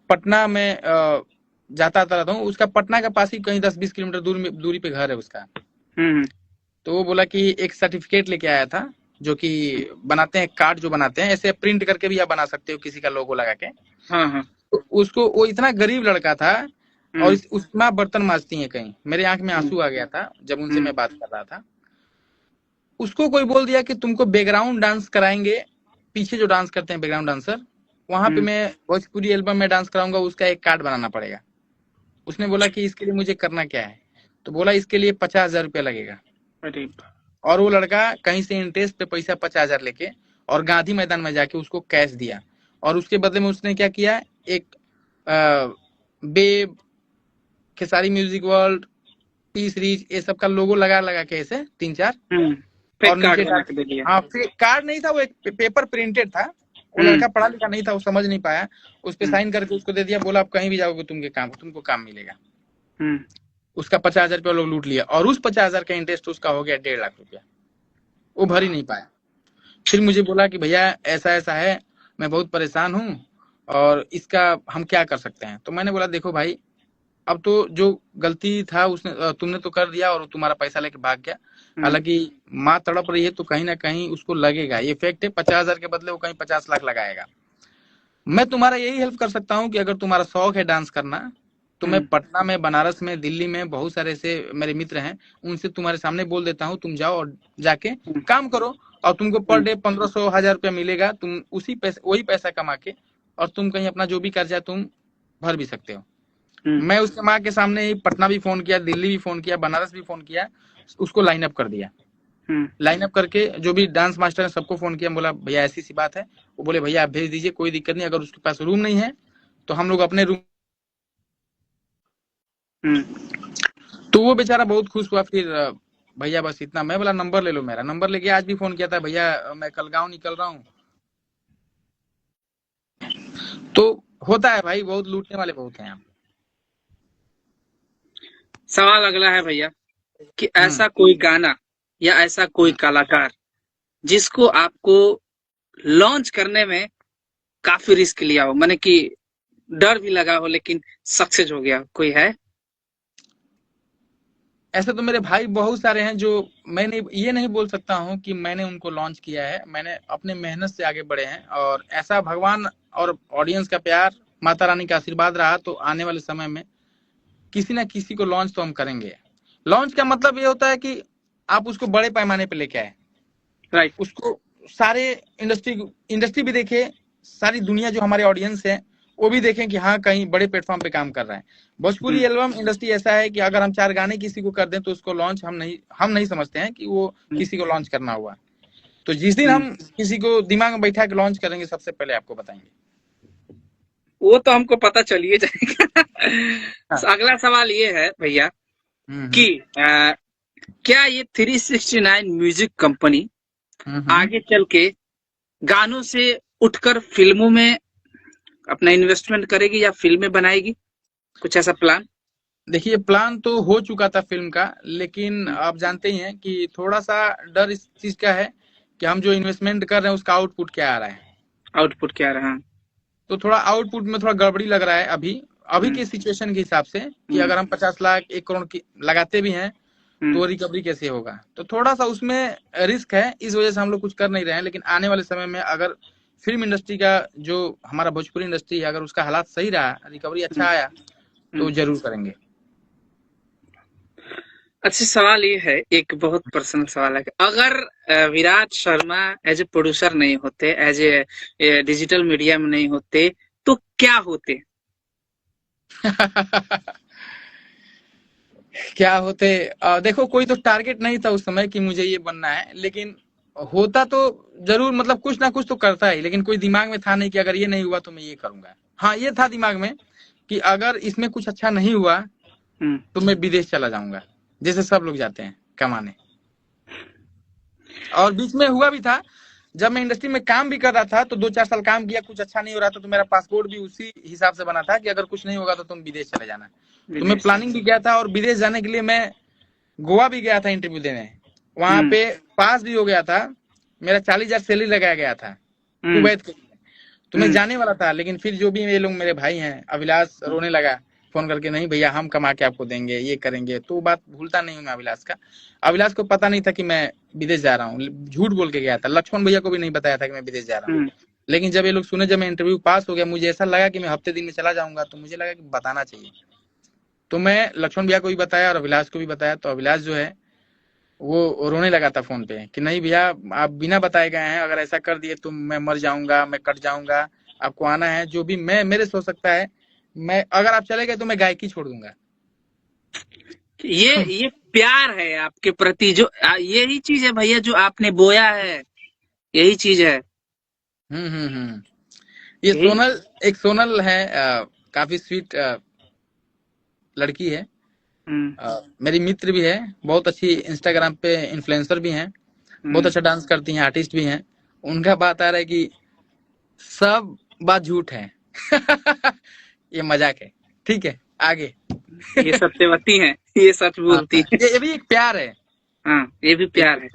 पटना में जाता आता रहता हूँ, उसका पटना के पास ही कहीं 10-20 किलोमीटर दूरी पे घर है उसका। हम्म। तो वो बोला कि एक सर्टिफिकेट लेके आया था, जो कि बनाते हैं कार्ड, जो बनाते हैं ऐसे प्रिंट करके भी आप बना सकते हो किसी का लोगो लगा के। हाँ हाँ। तो उसको, वो इतना गरीब लड़का था और हम्म। उसकी माँ बर्तन मांजती है कहीं। मेरे आंख में हम्म। आंसू आ गया था जब उनसे हम्म। मैं बात कर रहा था। उसको कोई बोल दिया कि तुमको बैकग्राउंड डांस कराएंगे, पीछे जो डांस करते हैं बैकग्राउंड डांसर, वहां पे हम्म। मैं भोजपुरी एल्बम में डांस कराऊंगा, उसका एक कार्ड बनाना पड़ेगा। उसने बोला कि इसके लिए मुझे करना क्या है। तो बोला इसके लिए 50,000 रुपया लगेगा। अरे। और वो लड़का कहीं से इंटरेस्ट पे पैसा 50,000 लेके और गांधी मैदान में जाके उसको कैश दिया। और उसके बदले में उसने क्या किया, एक बेब, खेसारी म्यूजिक वर्ल्ड, पीस रीच, ये सब का लोगो लगा लगा के ऐसे 3-4 हम्म। और फेक कार्ड नीचे बना के दे दिया। हाँ, कार्ड नहीं था, वो एक पेपर प्रिंटेड था। वो हम्म। लड़का पढ़ा लिखा नहीं था, वो समझ नहीं पाया, उस पे हम्म। साइन करके उसको दे दिया। बोला आप कहीं भी जाओगे तुमको काम मिलेगा। हम्म। उसका 50,000 रुपया लोग लूट लिया और उस 50,000 का इंटरेस्ट उसका हो गया 1.5 लाख रुपया। वो भर ही नहीं पाया। फिर मुझे बोला कि भैया ऐसा ऐसा है, मैं बहुत परेशान हूँ और इसका हम क्या कर सकते हैं। तो मैंने बोला देखो भाई, अब तो जो गलती था उसने तुमने तो कर दिया और तुम्हारा पैसा लेके भाग गया। हम्म। हालांकि माँ तड़प रही है तो कहीं ना कहीं उसको लगेगा, ये फैक्ट है। 50,000 के बदले वो कहीं 50 लाख लगाएगा। मैं तुम्हारा यही हेल्प कर सकता हूँ कि अगर तुम्हारा शौक है डांस करना, तो मैं हम्म। पटना में, बनारस में, दिल्ली में बहुत सारे ऐसे मेरे मित्र हैं, उनसे तुम्हारे सामने बोल देता हूँ, तुम जाओ और जाके हम्म। काम करो। और तुमको पर हम्म। डे 1500-1000 रुपया मिलेगा। तुम उसी पैसे, वही पैसा कमा के और तुम कहीं अपना जो भी कर्जा है तुम भर भी सकते हो। हम्म। मैं उसके माँ के सामने ही पटना भी फोन किया, दिल्ली भी फोन किया, बनारस भी फोन किया, उसको लाइन अप कर दिया। हम्म। लाइन अप करके जो भी डांस मास्टर है सबको फोन किया, बोला भैया ऐसी सी बात है। वो बोले भैया आप भेज दीजिए, कोई दिक्कत नहीं, अगर उसके पास रूम नहीं है तो हम लोग अपने रूम। हम्म। तो वो बेचारा बहुत खुश हुआ। फिर भैया बस इतना, मैं बोला नंबर ले लो मेरा। नंबर लेके आज भी फोन किया था, भैया मैं कल गाँव निकल रहा हूँ। तो होता है भाई, बहुत लूटने वाले बहुत हैं यहाँ। सवाल अगला है भैया कि हम्म। ऐसा कोई गाना या ऐसा कोई कलाकार जिसको आपको लॉन्च करने में काफी रिस्क लिया हो, माने कि डर भी लगा हो लेकिन सक्सेस हो गया, कोई है? ऐसे तो मेरे भाई बहुत सारे हैं जो, मैंने ये नहीं बोल सकता हूँ कि मैंने उनको लॉन्च किया है। मैंने अपने मेहनत से आगे बढ़े हैं और ऐसा भगवान और ऑडियंस का प्यार, माता रानी का आशीर्वाद रहा तो आने वाले समय में किसी ना किसी को लॉन्च तो हम करेंगे। लॉन्च का मतलब ये होता है कि आप उसको बड़े पैमाने पे लेके आए, राइट। उसको सारे इंडस्ट्री भी देखे, सारी दुनिया जो हमारे ऑडियंस है वो भी देखें कि हाँ कहीं बड़े प्लेटफॉर्म पे काम कर रहा है। भोजपुरी एल्बम इंडस्ट्री ऐसा है कि अगर हम 4 गाने किसी को कर दें तो उसको लॉन्च हम नहीं समझते हैं कि वो किसी को लॉन्च करना हुआ। तो जिस दिन हम किसी को दिमाग में बैठा के लॉन्च करेंगे सबसे पहले आपको बताएंगे। वो तो हमको पता चल ही जाएगा। अगला सवाल ये है भैया कि क्या ये 369 म्यूजिक कंपनी आगे चल के गानों से उठकर फिल्मों में अपना इन्वेस्टमेंट करेगी या फिल्में बनाएगी, कुछ ऐसा प्लान? देखिए प्लान तो हो चुका था फिल्म का, लेकिन आप जानते ही हैं कि थोड़ा सा डर इस चीज का है कि हम जो इन्वेस्टमेंट कर रहे हैं उसका आउटपुट क्या आ रहा है। आउटपुट क्या रहा? तो थोड़ा आउटपुट में थोड़ा गड़बड़ी लग रहा है अभी के सिचुएशन के हिसाब से कि अगर हम 50 लाख 1 करोड़ की लगाते भी हैं तो रिकवरी कैसे होगा, तो थोड़ा सा उसमें रिस्क है। इस वजह से हम लोग कुछ कर नहीं रहे हैं, लेकिन आने वाले समय में अगर फिल्म इंडस्ट्री का जो हमारा भोजपुरी इंडस्ट्री है अगर उसका हालात सही रहा, रिकवरी अच्छा आया तो जरूर करेंगे। अच्छा सवाल ये है, एक बहुत पर्सनल सवाल है कि अगर Virat Sharma as a producer नहीं होते, एज ए डिजिटल मीडिया में नहीं होते तो क्या होते? क्या होते? देखो कोई तो टारगेट नहीं था उस समय कि मुझे ये बनना है, लेकिन होता तो जरूर, मतलब कुछ ना कुछ तो करता है, लेकिन कोई दिमाग में था नहीं कि अगर ये नहीं हुआ तो मैं ये करूंगा। हाँ ये था दिमाग में कि अगर इसमें कुछ अच्छा नहीं हुआ तो मैं विदेश चला जाऊंगा, जैसे सब लोग जाते हैं कमाने। और बीच में हुआ भी था, जब मैं इंडस्ट्री में काम भी कर रहा था तो 2-4 साल काम किया, कुछ अच्छा नहीं हो रहा था तो मेरा पासपोर्ट भी उसी हिसाब से बना था कि अगर कुछ नहीं होगा तो तुम विदेश चले जाना। तो मैं प्लानिंग भी किया था और विदेश जाने के लिए मैं गोवा भी गया था इंटरव्यू देने, वहां पे पास भी हो गया था, मेरा 40,000 सैलरी लगाया गया था कुवैत के लिए। तो मैं जाने वाला था, लेकिन फिर जो भी ये लोग मेरे भाई हैं, अभिलाष रोने लगा फोन करके, नहीं भैया हम कमा के आपको देंगे, ये करेंगे। तो बात भूलता नहीं हूँ मैं अभिलाष का। अभिलाष को पता नहीं था कि मैं विदेश जा रहा हूँ, झूठ बोल के गया था। लक्ष्मण भैया को भी नहीं बताया था कि मैं विदेश जा रहा हूँ। लेकिन जब ये लोग सुने, जब मैं इंटरव्यू पास हो गया, मुझे ऐसा लगा कि मैं हफ्ते दिन में चला जाऊंगा, तो मुझे लगा कि बताना चाहिए। तो मैं लक्ष्मण भैया को भी बताया और अभिलाष को भी बताया। तो अभिलाष जो है वो रोने लगा था फोन पे कि नहीं भैया आप बिना बताए गए हैं, अगर ऐसा कर दिए तो मैं मर जाऊंगा, मैं कट जाऊंगा, आपको आना है, जो भी मैं मेरे से हो सकता है, मैं अगर आप चले गए तो मैं गायकी छोड़ दूंगा। ये प्यार है आपके प्रति, जो यही चीज है भैया जो आपने बोया है, यही चीज है। ये सोनल, एक सोनल है, काफी स्वीट लड़की है, मेरी मित्र भी है, बहुत अच्छी इंस्टाग्राम पे इन्फ्लुएंसर भी हैं, बहुत अच्छा डांस करती हैं, आर्टिस्ट भी हैं। उनका बात आ रहा है कि सब बात झूठ है। ये मजाक है, ठीक है आगे। ये सत्यवती है, ये सच बोलती है। ये भी एक प्यार है। हाँ ये भी प्यार है।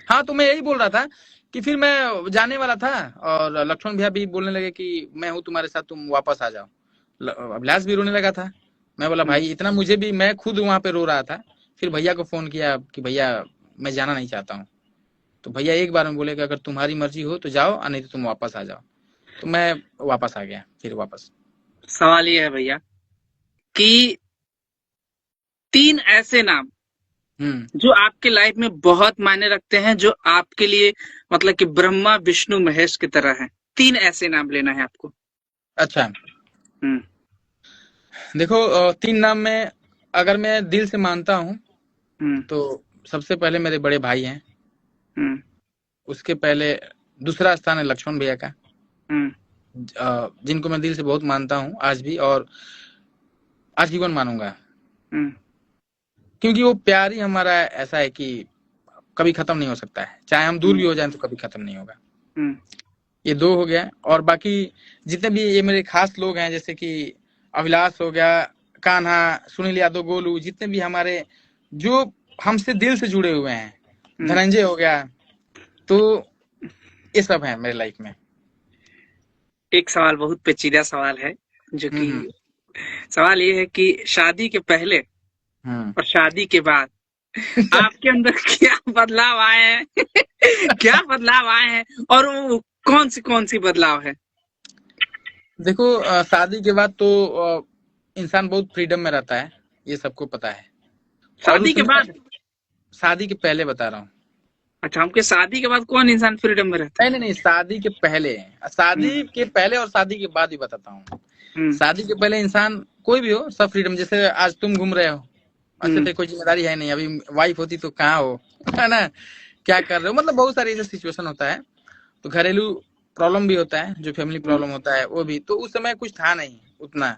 हाँ तो मैं यही बोल रहा था कि फिर मैं जाने वाला था और लक्ष्मण भैया भी बोलने लगे कि मैं हूँ तुम्हारे साथ, तुम वापस आ जाओ। अभिलाष भी रोने लगा था। मैं बोला भाई इतना मुझे भी, मैं खुद वहां पे रो रहा था। फिर भैया को फोन किया कि भैया मैं जाना नहीं चाहता हूँ। तो भैया एक बार में बोले कि अगर तुम्हारी मर्जी हो तो जाओ, नहीं तो तुम वापस आ जाओ। तो मैं वापस आ गया फिर वापस। सवाल ये है भैया कि 3 ऐसे नाम जो आपके लाइफ में बहुत मायने रखते हैं, जो आपके लिए मतलब कि ब्रह्मा विष्णु महेश की तरह है। 3 ऐसे नाम लेना है आपको। अच्छा देखो 3 नाम में अगर मैं दिल से मानता हूँ तो सबसे पहले मेरे बड़े भाई हैं, उसके पहले दूसरा स्थान है लक्ष्मण भैया का, जिनको मैं दिल से बहुत मानता हूँ आज भी और आजीवन मानूंगा, क्योंकि वो प्यार ही हमारा ऐसा है कि कभी खत्म नहीं हो सकता है, चाहे हम दूर भी हो जाएं तो कभी खत्म नहीं होगा। ये 2 हो गया। और बाकी जितने भी ये मेरे खास लोग हैं, जैसे कि अभिलाष हो गया, कान्हा, सुनील यादव, गोलू, जितने भी हमारे जो हमसे दिल से जुड़े हुए हैं, धनंजय हो गया, तो ये सब है मेरे लाइफ में। एक सवाल बहुत पेचीदा सवाल है, जो कि सवाल ये है कि शादी के पहले और शादी के बाद आपके अंदर क्या बदलाव आए हैं? क्या बदलाव आए हैं और वो कौन सी बदलाव है? देखो शादी के बाद तो इंसान बहुत फ्रीडम में रहता है, ये सबको पता है। और शादी उस के समय बाद? शादी के पहले बता रहा हूँ। अच्छा, हमके शादी के बाद कौन इंसान फ्रीडम में रहता नहीं नहीं नहीं, शादी के पहले। है? शादी के पहले और शादी के बाद ही बताता हूँ। हम्म शादी के पहले इंसान कोई भी हो, सब फ्रीडम। जैसे आज तुम घूम रहे हो, अच्छे हम्म से, कोई जिम्मेदारी है नहीं। अभी वाइफ होती तो कहाँ हो, है ना, क्या कर रहे हो, मतलब बहुत सारी ऐसे सिचुएशन होता है। तो घरेलू प्रॉब्लम भी होता है, जो फैमिली हम्म प्रॉब्लम होता है वो भी। तो उस समय कुछ था नहीं उतना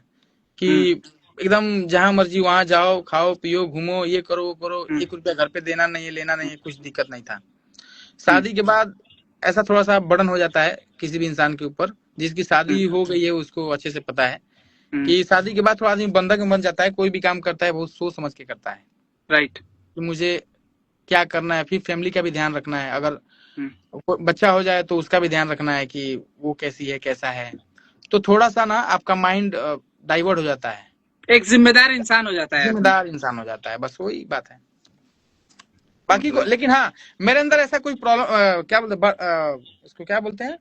कि हम्म एकदम जहां मर्जी वहां जाओ, खाओ पियो घूमो, ये करो वो करो, हम्म 1 रुपया घर पे देना नहीं है, लेना नहीं है, कुछ दिक्कत नहीं था। हम्म शादी के बाद ऐसा थोड़ा सा बर्डन हो जाता है किसी भी इंसान के ऊपर। जिसकी शादी हम्म हो गई है उसको अच्छे से पता है हम्म, कि शादी के बाद थोड़ा आदमी बंधक में बन जाता है। कोई भी काम करता है बहुत सोच समझ के करता है राइट। कि मुझे क्या करना है, फिर फैमिली का भी ध्यान रखना है। अगर हम्म, कोई बच्चा हो जाए तो उसका भी ध्यान रखना है कि वो कैसी है कैसा है। तो थोड़ा सा ना आपका माइंड डाइवर्ट हो जाता है, एक जिम्मेदार इंसान हो जाता है आदमी। जिम्मेदार इंसान हो जाता है, बस वही बात है। बाकी को, मतलब लेकिन हाँ, मेरे अंदर ऐसा कोई प्रॉब्लम, क्या बोलते इसको क्या बोलते हैं,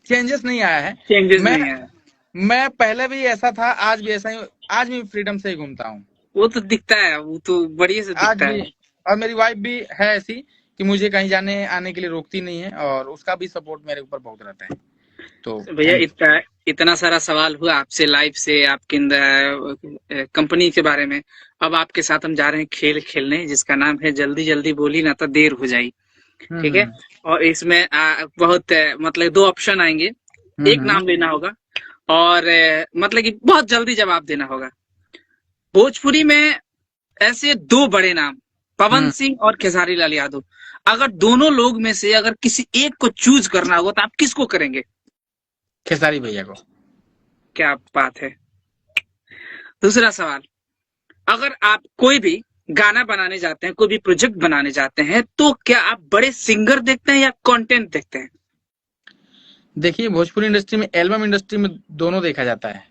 चेंजेस नहीं आया है। चेंजेस मैं नहीं है। मैं पहले भी ऐसा था, आज भी ऐसा ही, आज भी फ्रीडम से ही घूमता हूँ। वो तो दिखता है, वो तो बढ़िया से आज दिखता भी। है। और मेरी वाइफ भी है ऐसी कि मुझे कहीं जाने आने के लिए रोकती नहीं है, और उसका भी सपोर्ट मेरे ऊपर बहुत रहता है। तो भैया थैंक यू। इतना सारा सवाल हुआ आपसे लाइफ से, आपके कंपनी के बारे में। अब आपके साथ हम जा रहे हैं खेल खेलने, जिसका नाम है जल्दी जल्दी बोली ना तो देर हो जाई। ठीक है। हम्म और इसमें बहुत मतलब 2 ऑप्शन आएंगे। एक हम्म नाम लेना होगा और मतलब कि बहुत जल्दी जवाब देना होगा। भोजपुरी में ऐसे 2 बड़े नाम, पवन हम्म। सिंह और खेसारी लाल यादव। अगर दोनों लोग में से अगर किसी एक को चूज करना होगा तो आप किसको करेंगे? खेसारी भैया को। क्या बात है। दूसरा सवाल, अगर आप कोई भी गाना बनाने जाते हैं, कोई भी प्रोजेक्ट बनाने जाते हैं, तो क्या आप बड़े सिंगर देखते हैं या कंटेंट देखते हैं? देखिए, भोजपुरी इंडस्ट्री में, एल्बम इंडस्ट्री में दोनों देखा जाता है।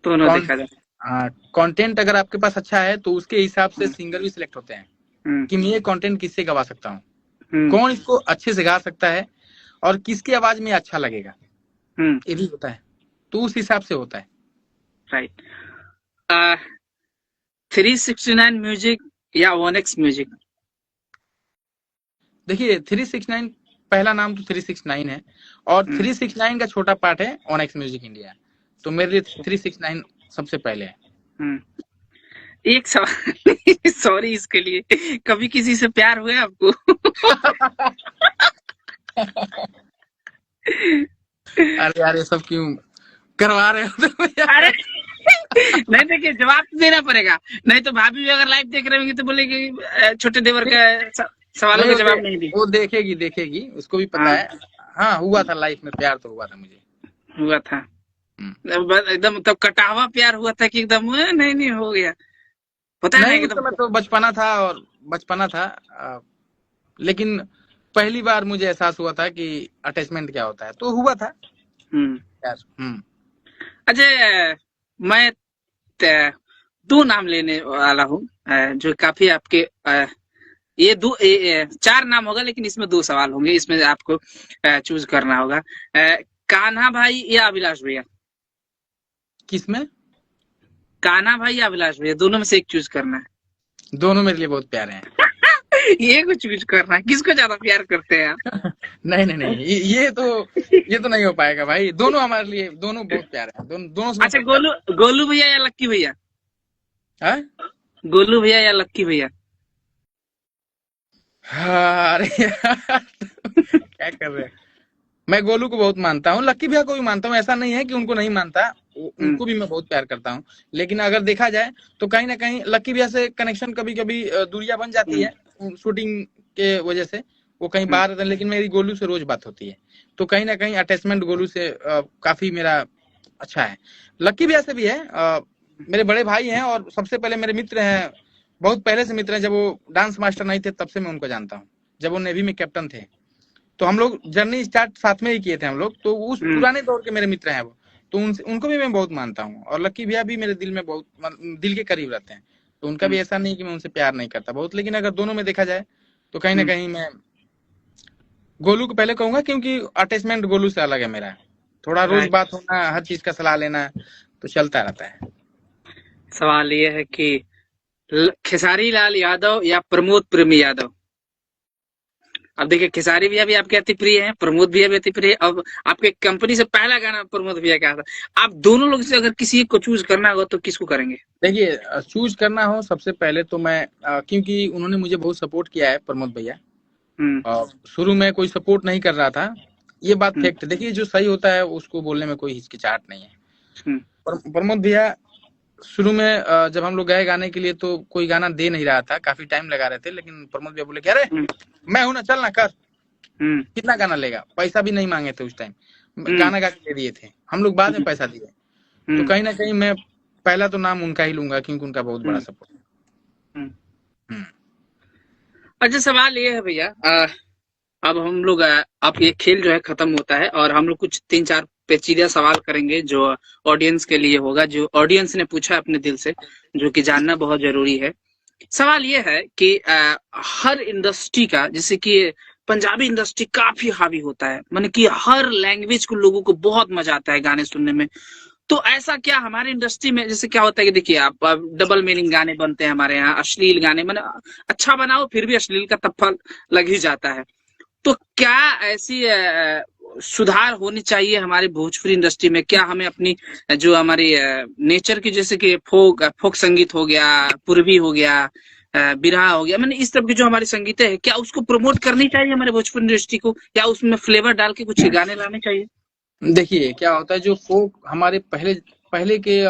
दोनों कौन देखा जाए। कंटेंट अगर आपके पास अच्छा है तो उसके हिसाब से सिंगर भी सिलेक्ट होते हैं हम्म कि मैं ये कंटेंट किससे गवा सकता हूँ, हम्म कौन इसको अच्छे से गा सकता है, और किसकी आवाज में अच्छा लगेगा, हम्म ये भी होता है। तो उस हिसाब से होता है। राइट। 369 म्यूजिक या 1x म्यूजिक? देखिए, 369, पहला नाम तो 369 है, और हम्म 369 का छोटा पार्ट है ऑनेक्स म्यूजिक इंडिया। तो मेरे लिए 369 सबसे पहले है। हम्म एक सवाल सॉरी इसके लिए, कभी किसी से प्यार हुआ है आपको? अरे यार, ये सब क्यों करवा रहे हो तुम अरे यार? नहीं, देखिए जवाब तो देना पड़ेगा। नहीं तो भाभी भी अगर लाइव देख रहे होंगे तो बोलेगी छोटे देवर का सवालों नहीं, के जवाब नहीं दी। वो देखेगी देखेगी, उसको भी पता हाँ, है। हाँ, हुआ था लाइफ में प्यार, तो हुआ था मुझे। हुआ था। हम्म। एकदम तब कटावा प्यार हुआ था कि एकदम नहीं नहीं हो गया, होता है ना नहीं, उस एकदम। समय तो बचपना था, और बचपना था। लेकिन पहली बार मुझे एहसास हुआ था कि अटैचमेंट क्या होता है, तो हुआ था हम्म यार। अच्छा, मैं 2 नाम लेने वाला हूँ, जो काफी आपके ये 4 नाम होगा, लेकिन इसमें 2 सवाल होंगे, इसमें आपको चूज करना होगा। कान्हा भाई या अभिलाष भैया? किसमें? कान्हा भाई या अभिलाष भैया, दोनों में से एक चूज करना दोनों मेरे लिए बहुत प्यारे हैं। है। ये को चूज करना है, किसको ज्यादा प्यार करते हैं आप? नहीं नहीं नहीं, ये तो नहीं हो पाएगा भाई। दोनों हमारे लिए, दोनों बहुत प्यारे हैं। दोनों दोनों से मैं अच्छा, बहुत प्यार गोलू भैया या लक्की भैया? करता हूं। गोलू भैया या लक्की भैया? हाँ, अरे यार, क्या कर रहे हैं। मैं गोलू को बहुत मानता हूँ, लक्की भैया को भी मानता हूँ। ऐसा नहीं है कि उनको नहीं मानता, हम्म उनको भी मैं बहुत प्यार करता हूँ। लेकिन अगर देखा जाए तो कहीं ना कहीं लक्की भैया से कनेक्शन कभी कभी दूरियां बन जाती हम्म है, शूटिंग के वजह से। वो कहीं हम्म बाहर रहते हैं, लेकिन मेरी गोलू से रोज बात होती है। तो कहीं ना कहीं अटैचमेंट गोलू से काफी मेरा अच्छा है। लक्की भैया से भी है। मेरे बड़े भाई हैं, और सबसे पहले मेरे मित्र हैं, बहुत पहले से मित्र हैं। जब वो डांस मास्टर नहीं थे तब से मैं उनको जानता हूँ, जब वो नेवी में कैप्टन थे। तो हम लोग जर्नी स्टार्ट साथ में ही किए थे हम लोग। तो उस हम्म पुराने दौर के मेरे मित्र हैं वो। तो उनको भी मैं बहुत मानता हूँ, और लक्की भैया भी मेरे दिल में बहुत, दिल के करीब रहते हैं। तो उनका भी हम्म ऐसा नहीं कि मैं उनसे प्यार नहीं करता बहुत। लेकिन अगर दोनों में देखा जाए तो कहीं ना हम्म कहीं मैं गोलू को पहले कहूंगा, क्योंकि अटैचमेंट गोलू से अलग है मेरा। थोड़ा रोज राइट। बात होना, हर चीज का सलाह लेना, तो चलता रहता है। सवाल ये है कि खेसारी लाल यादव या प्रमोद प्रेमी यादव? अब देखिए, खेसारी भैया भी आपके अति प्रिय हैं, प्रमोद भैया भी अति प्रिय है। अब आपके कंपनी से पहला गाना प्रमोद भैया का था। आप दोनों लोग से अगर किसी एक को चूज करना होगा तो किसको करेंगे? देखिए, चूज करना हो सबसे पहले तो मैं क्योंकि उन्होंने मुझे बहुत सपोर्ट किया है प्रमोद भैया, और शुरू में कोई सपोर्ट नहीं कर रहा था, ये बात फैक्ट है। देखिए, जो सही होता है उसको बोलने में कोई हिचकिचाहट नहीं है। प्रमोद भैया शुरू में जब हम लोग गए गाने के लिए तो कोई गाना दे नहीं रहा था, काफी टाइम लगा रहे थे, लेकिन प्रमोद भैया बोले कि अरे मैं हूं ना, चल ना कर, कितना गाना लेगा। पैसा भी नहीं मांगे थे उस टाइम, गाना गा के दे दिए थे, हम लोग बाद में पैसा दिए। तो कहीं ना कहीं मैं पहला तो नाम उनका ही लूंगा, क्योंकि उनका बहुत बड़ा सपोर्ट। अच्छा, सवाल ये है भैया, अब हम लोग अब ये खेल जो है खत्म होता है और हम लोग कुछ 3-4 पेचीदा सवाल करेंगे जो ऑडियंस के लिए होगा, जो ऑडियंस ने पूछा अपने दिल से, जो कि जानना बहुत जरूरी है। सवाल ये है कि हर इंडस्ट्री का, जैसे कि पंजाबी इंडस्ट्री काफी हावी होता है, माने कि हर लैंग्वेज को लोगों को बहुत मजा आता है गाने सुनने में। तो ऐसा क्या हमारे इंडस्ट्री में, जैसे क्या होता है कि देखिए आप, डबल मीनिंग गाने बनते हैं हमारे यहाँ, अश्लील गाने, माने अच्छा बनाओ फिर भी अश्लील का तप्पा लग ही जाता है। तो क्या ऐसी सुधार होनी चाहिए हमारी भोजपुरी इंडस्ट्री में? क्या हमें अपनी जो हमारी नेचर की, जैसे कि फोक संगीत हो गया, पूर्वी हो गया, बिरहा हो गया, मैंने इस तरह की जो हमारी संगीत है, क्या उसको प्रमोट करनी चाहिए हमारे भोजपुरी इंडस्ट्री को, या उसमें फ्लेवर डाल के कुछ गाने लाने चाहिए? देखिए, क्या होता है, जो फोक हमारे पहले पहले के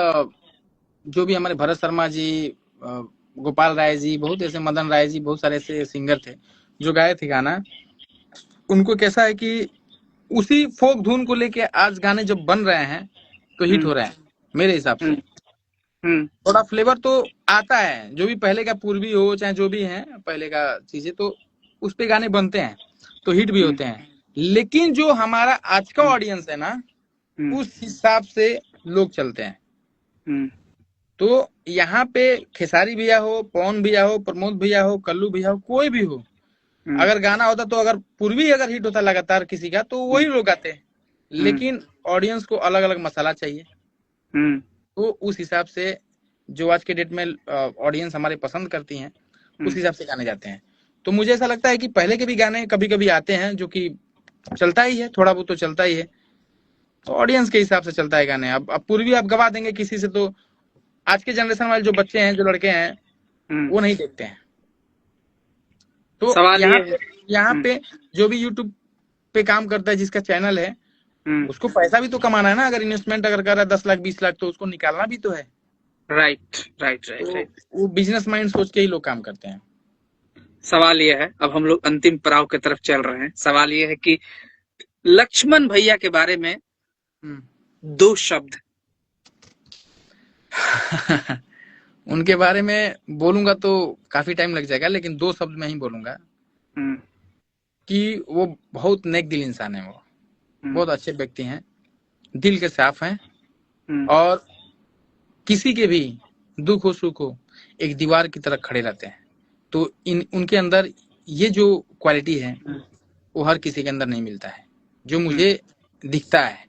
जो भी हमारे भरत शर्मा जी, गोपाल राय जी, बहुत ऐसे, मदन राय जी, बहुत सारे ऐसे सिंगर थे जो गाए थे गाना। उनको कैसा है कि उसी फोक धुन को लेके आज गाने जब बन रहे हैं तो हिट हो रहे हैं मेरे हिसाब से। थोड़ा फ्लेवर तो आता है, जो भी पहले का पूर्वी हो चाहे जो भी है पहले का चीजें, तो उस पे गाने बनते हैं तो हिट भी होते हैं। लेकिन जो हमारा आज का ऑडियंस है ना, उस हिसाब से लोग चलते हैं। तो यहाँ पे खेसारी भैया हो, पवन भैया हो, प्रमोद भैया हो, कल्लू भैया हो, कोई भी हो, अगर गाना होता तो अगर पूर्वी अगर हिट होता लगातार किसी का, तो वही लोग गाते हैं। लेकिन ऑडियंस को अलग अलग मसाला चाहिए, तो उस हिसाब से जो आज के डेट में ऑडियंस हमारे पसंद करती हैं, उस हिसाब से गाने जाते हैं। तो मुझे ऐसा लगता है कि पहले के भी गाने कभी कभी आते हैं जो कि चलता ही है, थोड़ा बहुत तो चलता ही है, तो ऑडियंस के हिसाब से चलता है गाने। अब पूर्वी आप गवा देंगे किसी से तो आज के जनरेशन वाले जो बच्चे हैं, जो लड़के हैं, वो नहीं देखते हैं। तो यहाँ पे जो भी यूट्यूब पे काम करता है, जिसका चैनल है, उसको पैसा भी तो कमाना है ना। अगर इन्वेस्टमेंट अगर कर रहा है 10 लाख 20 लाख, तो उसको निकालना भी तो है। राइट। वो बिजनेस माइंड सोच के ही लोग काम करते हैं। सवाल ये है, अब हम लोग अंतिम पड़ाव की तरफ चल रहे हैं। सवाल ये है कि लक्ष्मण भैया के बारे में 2 शब्द। उनके बारे में बोलूंगा तो काफी टाइम लग जाएगा, लेकिन 2 शब्द में ही बोलूंगा कि वो बहुत नेक दिल इंसान है। वो बहुत अच्छे व्यक्ति हैं, दिल के साफ हैं, और किसी के भी दुख हो सुख हो एक दीवार की तरह खड़े रहते हैं। तो उनके अंदर ये जो क्वालिटी है वो हर किसी के अंदर नहीं मिलता है, जो मुझे दिखता है।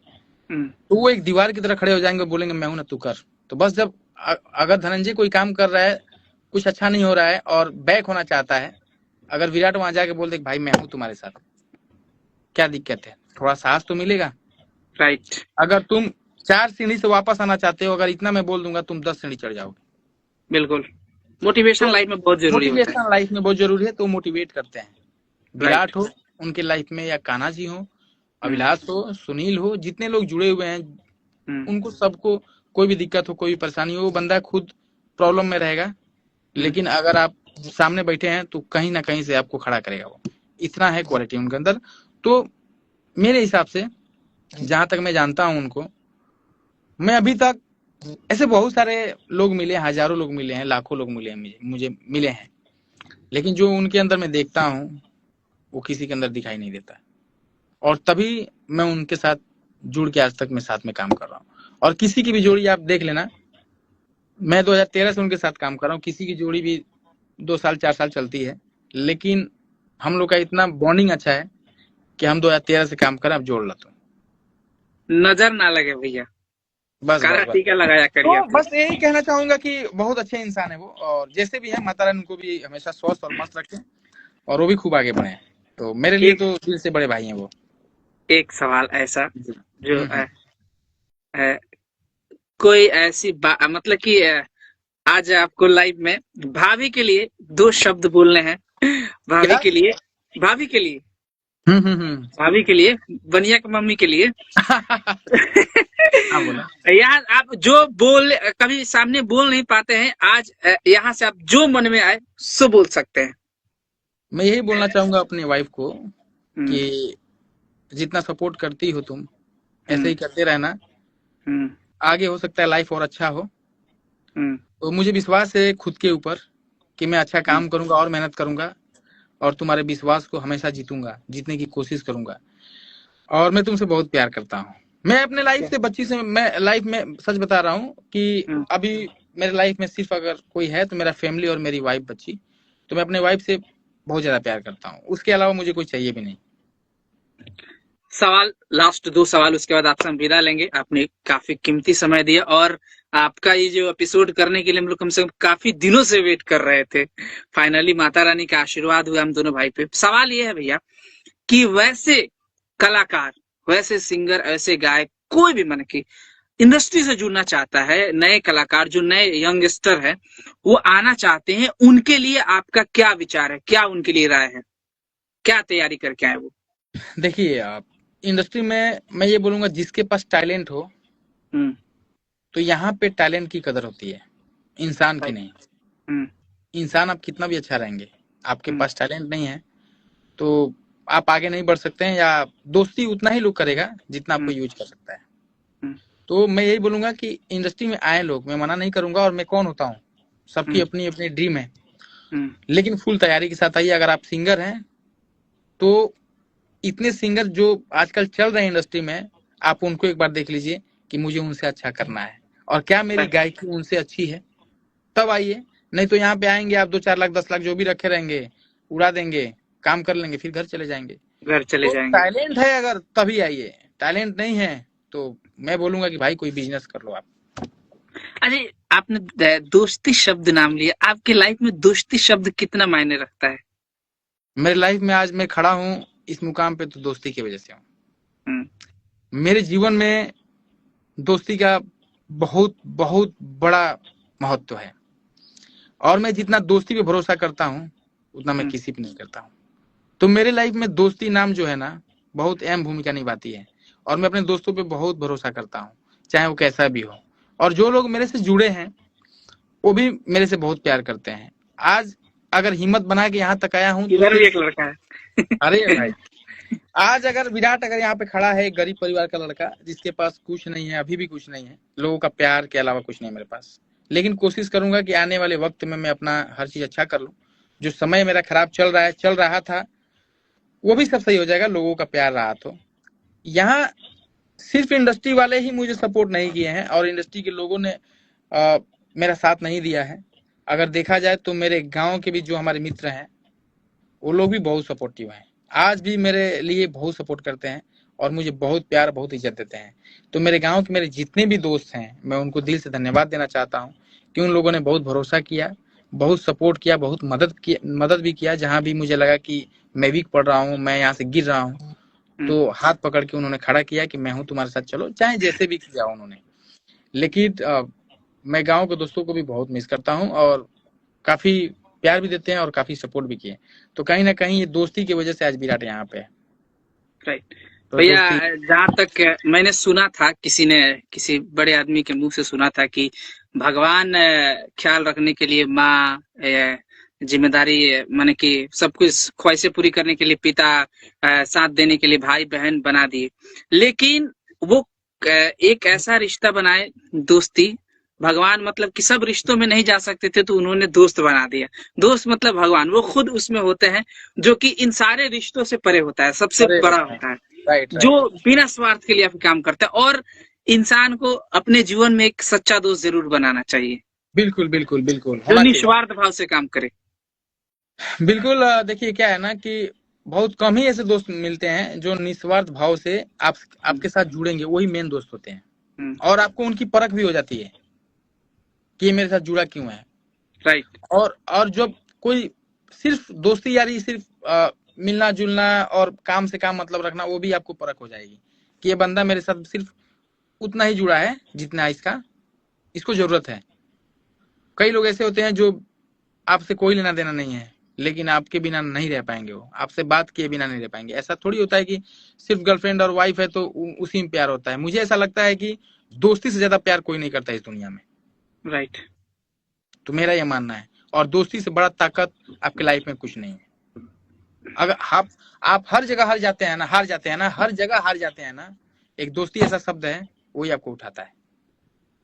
तो वो एक दीवार की तरह खड़े हो जाएंगे और बोलेंगे मैं हूं ना, तू कर। तो बस जब अगर धनंजय कोई काम कर रहा है, कुछ अच्छा नहीं हो रहा है और बैक होना चाहता है, अगर विराट वहां जाके बोल दे भाई मैं हूं तुम्हारे साथ, क्या दिक्कत है, थोड़ा साहस तो मिलेगा। राइट। अगर तुम 4 सीढ़ी से वापस आना चाहते हो, अगर इतना मैं बोल दूंगा, तुम 10 सीढ़ी चढ़ जाओगे। बिल्कुल, मोटिवेशन लाइफ में बहुत जरूरी होता है। मोटिवेशन लाइफ में बहुत जरूरी है, तो मोटिवेट करते हैं। विराट हो उनके लाइफ में, या कान्हा जी हो, अभिलाष हो, सुनील हो, जितने लोग जुड़े हुए हैं, उनको सबको कोई भी दिक्कत हो, कोई भी परेशानी हो, वो बंदा खुद प्रॉब्लम में रहेगा, लेकिन अगर आप सामने बैठे हैं तो कहीं ना कहीं से आपको खड़ा करेगा। वो इतना है क्वालिटी उनके अंदर। तो मेरे हिसाब से, जहां तक मैं जानता हूं उनको, मैं अभी तक ऐसे बहुत सारे लोग मिले, हजारों लोग मिले हैं, लाखों लोग मिले हैं, मुझे मिले हैं, लेकिन जो उनके अंदर मैं देखता हूँ वो किसी के अंदर दिखाई नहीं देता। और तभी मैं उनके साथ जुड़ के आज तक मैं साथ में काम कर रहा हूँ। और किसी की भी जोड़ी आप देख लेना, मैं 2013 से उनके साथ काम कर रहा हूँ, किसी की जोड़ी भी 2 साल 4 साल चलती है, लेकिन हम लोग का इतना बॉन्डिंग अच्छा है कि हम 2013 से काम करें, अब जोड़ ला तो नजर ना लगे भैया। बस काला बस बस। टीका लगाया करिए तो अपने। बस यही कहना चाहूंगा कि बहुत अच्छे इंसान है वो, और जैसे भी है माता रानी उनको भी हमेशा स्वस्थ और मस्त रखें, और वो भी खूब आगे बढ़े। तो मेरे लिए एक तो दिल से बड़े भाई हैं वो। एक सवाल ऐसा जी। जो हम्म। अ, कोई ऐसी मतलब कि आज आपको लाइफ में भाभी के लिए दो शब्द बोलने हैं। भाभी क्या? के लिए, भाभी के लिए, हम्म। भाभी के लिए, बनिया की मम्मी के लिए। हाँ बोला। यार आप जो बोल कभी सामने बोल नहीं पाते हैं, आज यहाँ से आप जो मन में आए सो बोल सकते हैं। मैं यही बोलना चाहूंगा अपनी वाइफ को हम्म। कि जितना सपोर्ट करती हो तुम, ऐसे हम्म। ही करते रहना। हम्म। आगे हो सकता है लाइफ और अच्छा हो। हम्म। तो मुझे विश्वास है खुद के ऊपर कि मैं अच्छा हम्म। काम करूंगा और मेहनत करूंगा, और तुम्हारे विश्वास को हमेशा जीतूंगा, जीतने की कोशिश करूंगा। और मैं तुमसे बहुत प्यार करता हूँ। मैं अपने लाइफ से बच्ची से, मैं लाइफ में सच बता रहा हूँ कि हम्म। अभी मेरे लाइफ में सिर्फ अगर कोई है तो मेरा फैमिली और मेरी वाइफ बच्ची। तो मैं अपने वाइफ से बहुत ज्यादा प्यार करता हूँ, उसके अलावा मुझे कोई चाहिए भी नहीं। सवाल, लास्ट दो सवाल, उसके बाद आपसे हम विदा लेंगे। आपने काफी कीमती समय दिया, और आपका ये जो एपिसोड करने के लिए हम लोग कम से कम काफी दिनों से वेट कर रहे थे। फाइनली माता रानी का आशीर्वाद हुआ हम दोनों भाई पे। सवाल ये है भैया कि वैसे कलाकार, वैसे सिंगर, ऐसे गायक, कोई भी मन की इंडस्ट्री से जुड़ना चाहता है, नए कलाकार जो नए यंगस्टर है वो आना चाहते हैं, उनके लिए आपका क्या विचार है, क्या उनके लिए राय है, क्या तैयारी करके आए वो? देखिए आप, इंडस्ट्री में मैं ये बोलूंगा जिसके पास टैलेंट हो, हम्म। तो यहाँ पे टैलेंट की कदर होती है, इंसान की राइट। नहीं। हम्म। इंसान आप कितना भी अच्छा रहेंगे, आपके हम्म। पास टैलेंट नहीं है तो आप आगे नहीं बढ़ सकते हैं, या दोस्ती उतना ही लोग करेगा जितना आपको हम्म। यूज कर सकता है। हम्म। तो मैं यही बोलूंगा कि इंडस्ट्री में आए लोग, मैं मना नहीं करूंगा, और मैं कौन होता हूँ, सबकी हम्म। अपनी अपनी ड्रीम है, हम्म। लेकिन फुल तैयारी के साथ आइए। अगर आप सिंगर हैं तो इतने सिंगर जो आजकल चल रहे हैं इंडस्ट्री में, आप उनको एक बार देख लीजिए कि मुझे उनसे अच्छा करना है और क्या मेरी राइट। गायकी उनसे अच्छी है, तब आइए। नहीं तो यहाँ पे आएंगे आप 2-4 लाख 10 लाख जो भी रखे रहेंगे, उड़ा देंगे, काम कर लेंगे, फिर घर चले जाएंगे। घर चले तो जाएंगे। टैलेंट है अगर तभी आइए, टैलेंट नहीं है तो मैं बोलूंगा कि भाई कोई बिजनेस कर लो आप। अरे, आपने दोस्ती शब्द नाम लिया, आपकी लाइफ में दोस्ती शब्द कितना मायने रखता है? मेरे लाइफ में आज मैं खड़ा हूँ इस मुकाम पे तो दोस्ती की वजह से हूँ। हम्म। मेरे जीवन में दोस्ती का बहुत बहुत बड़ा महत्व है, और मैं जितना दोस्ती पे भरोसा करता हूँ उतना मैं हम्म। किसी पे नहीं करता हूँ। तो मेरे लाइफ में दोस्ती नाम जो है ना, बहुत अहम भूमिका निभाती है, और मैं अपने दोस्तों पे बहुत भरोसा करता हूँ, चाहे वो कैसा भी हो। और जो लोग मेरे से जुड़े हैं वो भी मेरे से बहुत प्यार करते हैं। आज अगर हिम्मत बना के यहाँ तक आया हूँ तो इधर भी एक सिर्फ, लड़का अरे है। भाई, आज अगर विराट अगर यहाँ पे खड़ा है, एक गरीब परिवार का लड़का जिसके पास कुछ नहीं है, अभी भी कुछ नहीं है, लोगों का प्यार के अलावा कुछ नहीं है मेरे पास, लेकिन कोशिश करूंगा कि आने वाले वक्त में मैं अपना हर चीज अच्छा कर लूं। जो समय मेरा खराब चल रहा है, चल रहा था, वो भी सब सही हो जाएगा, लोगों का प्यार रहा तो। यहाँ सिर्फ इंडस्ट्री वाले ही मुझे सपोर्ट नहीं किए हैं, और इंडस्ट्री के लोगों ने मेरा साथ नहीं दिया है। अगर देखा जाए तो मेरे गांव के भी जो हमारे मित्र हैं वो लोग भी बहुत सपोर्टिव हैं, आज भी मेरे लिए बहुत सपोर्ट करते हैं, और मुझे बहुत प्यार बहुत इज्जत देते हैं। तो मेरे गांव के मेरे जितने भी दोस्त हैं, मैं उनको दिल से धन्यवाद देना चाहता हूँ कि उन लोगों ने बहुत भरोसा किया, बहुत सपोर्ट किया, बहुत मदद भी किया। जहाँ भी मुझे लगा कि मैं वीक पड़ रहा हूँ, मैं यहाँ से गिर रहा हूँ, हम्म। तो हाथ पकड़ के उन्होंने खड़ा किया कि मैं हूँ तुम्हारे साथ, चलो, चाहे जैसे भी किया उन्होंने। लेकिन मैं गांव के दोस्तों को भी बहुत मिस करता हूँ, और काफी प्यार भी देते हैं और काफी सपोर्ट भी किए। तो कहीं ना कहीं ये दोस्ती की वजह से आज विराट यहाँ पे है। राइट। तो भैया, दोस्ती। जहाँ तक मैंने सुना था, किसी ने, किसी बड़े आदमी के मुंह से सुना था कि भगवान ख्याल रखने के लिए माँ, जिम्मेदारी, माने कि सब कुछ ख्वाहिशें पूरी करने के लिए पिता, साथ देने के लिए भाई बहन बना दिए, लेकिन वो एक ऐसा रिश्ता बनाए, दोस्ती। भगवान मतलब कि सब रिश्तों में नहीं जा सकते थे तो उन्होंने दोस्त बना दिया। दोस्त मतलब भगवान, वो खुद उसमें होते हैं, जो कि इन सारे रिश्तों से परे होता है, सबसे अरे बड़ा होता है, राइट जो राइट। बिना स्वार्थ के लिए आपका काम करता है। और इंसान को अपने जीवन में एक सच्चा दोस्त जरूर बनाना चाहिए, बिल्कुल बिल्कुल बिल्कुल जो होना चाहिए। निस्वार्थ भाव से काम करे। बिल्कुल। देखिए क्या है ना कि बहुत कम ही ऐसे दोस्त मिलते हैं जो निस्वार्थ भाव से आप आपके साथ जुड़ेंगे, वही मेन दोस्त होते हैं। और आपको उनकी परख भी हो जाती है कि ये मेरे साथ जुड़ा क्यों है। राइट। और जब कोई सिर्फ दोस्ती यारी, सिर्फ मिलना जुलना और काम से काम मतलब रखना, वो भी आपको परख हो जाएगी कि ये बंदा मेरे साथ सिर्फ उतना ही जुड़ा है जितना इसको जरूरत है। कई लोग ऐसे होते हैं जो आपसे कोई लेना देना नहीं है, लेकिन आपके बिना नहीं रह पाएंगे, वो आपसे बात किए बिना नहीं रह पाएंगे। ऐसा थोड़ी होता है कि सिर्फ गर्लफ्रेंड और वाइफ है तो उसी में प्यार होता है। मुझे ऐसा लगता है कि दोस्ती से ज्यादा प्यार कोई नहीं करता इस दुनिया में। राइट। तो मेरा यह मानना है, और दोस्ती से बड़ा ताकत आपके लाइफ में कुछ नहीं है। अगर आप हर जगह हार जाते हैं ना, हर जगह हार जाते हैं ना, एक दोस्ती ऐसा शब्द है वही आपको उठाता है।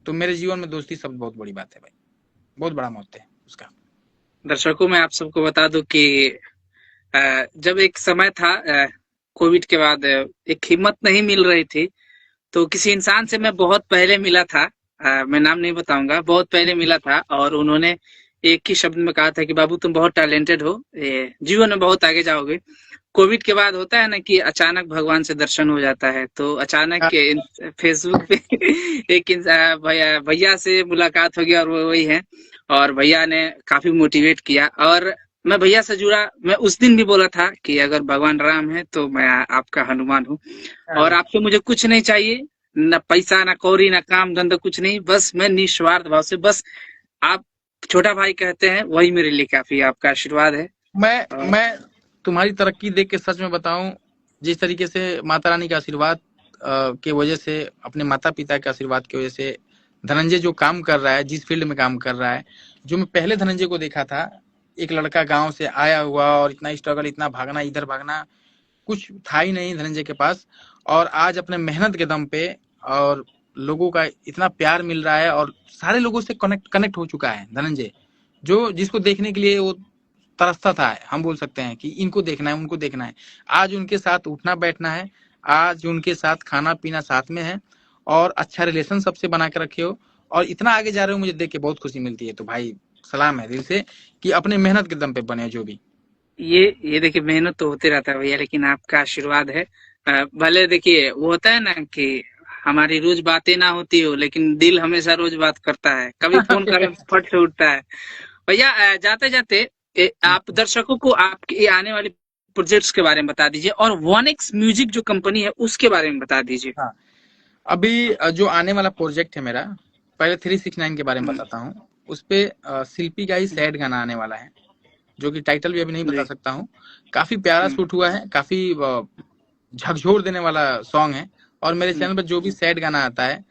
तो मेरे जीवन में दोस्ती शब्द बहुत बड़ी बात है भाई, बहुत बड़ा महत्व है उसका। दर्शकों, मैं आप सबको बता दूं कि जब एक समय था कोविड के बाद, एक हिम्मत नहीं मिल रही थी, तो किसी इंसान से मैं बहुत पहले मिला था, मैं नाम नहीं बताऊंगा, बहुत पहले मिला था, और उन्होंने एक ही शब्द में कहा था कि बाबू तुम बहुत टैलेंटेड हो, जीवन में बहुत आगे जाओगे। कोविड के बाद होता है ना कि अचानक भगवान से दर्शन हो जाता है, तो अचानक फेसबुक पे एक भैया से मुलाकात हो गई, और वो वही है, और भैया ने काफी मोटिवेट किया, और मैं भैया से जुड़ा। मैं उस दिन भी बोला था कि अगर भगवान राम है तो मैं आपका हनुमान हूँ, और आपसे मुझे कुछ नहीं चाहिए, न पैसा, न कौड़ी, न काम धंधा, कुछ नहीं, बस मैं निस्वार्थ भाव से, बस आप छोटा भाई कहते हैं, वही मेरे लिए काफी है, आपका आशीर्वाद है। मैं तुम्हारी तरक्की देख के सच में बताऊं, जिस तरीके से माता रानी का आशीर्वाद के वजह से, अपने माता पिता के आशीर्वाद की वजह से धनंजय जो काम कर रहा है, जिस फील्ड में काम कर रहा है, जो मैं पहले धनंजय को देखा था, एक लड़का गांव से आया हुआ और इतना स्ट्रगल, इतना भागना, इधर भागना, कुछ था ही नहीं धनंजय के पास, और आज अपने मेहनत के दम पे और लोगों का इतना प्यार मिल रहा है, और सारे लोगों से कनेक्ट हो चुका है धनंजय, जो जिसको देखने के लिए वो तरसता था। हम बोल सकते हैं कि इनको देखना है, उनको देखना है। आज उनके साथ उठना बैठना है, आज उनके साथ खाना पीना साथ में है, और अच्छा रिलेशन सबसे बना के रखे हो, और इतना आगे जा रहे हो, मुझे देख के बहुत खुशी मिलती है। तो भाई सलाम है दिल से कि अपने मेहनत के दम पे बने जो भी। ये देखिए, मेहनत तो होते रहता है भैया, लेकिन आपका आशीर्वाद है। भले देखिए, वो होता है ना कि हमारी रोज बातें ना होती हो, लेकिन दिल हमेशा रोज बात करता है, कभी फोन करें फट से उठता है। भैया, जाते जाते आप दर्शकों को आपके आने वाले प्रोजेक्ट्स के बारे में बता दीजिए, और 1x म्यूजिक जो कंपनी है उसके बारे में बता दीजिए। हाँ, अभी जो आने वाला प्रोजेक्ट है मेरा, पहले 369 के बारे में बताता हूँ। उस पे शिल्पी का ही सैड गाना आने वाला है, जो कि टाइटल भी अभी नहीं बता सकता हूँ। काफी प्यारा शूट हुआ है, काफी झकझोर देने वाला सॉन्ग है, और मेरे चैनल पर जो भी सैड गाना आता है,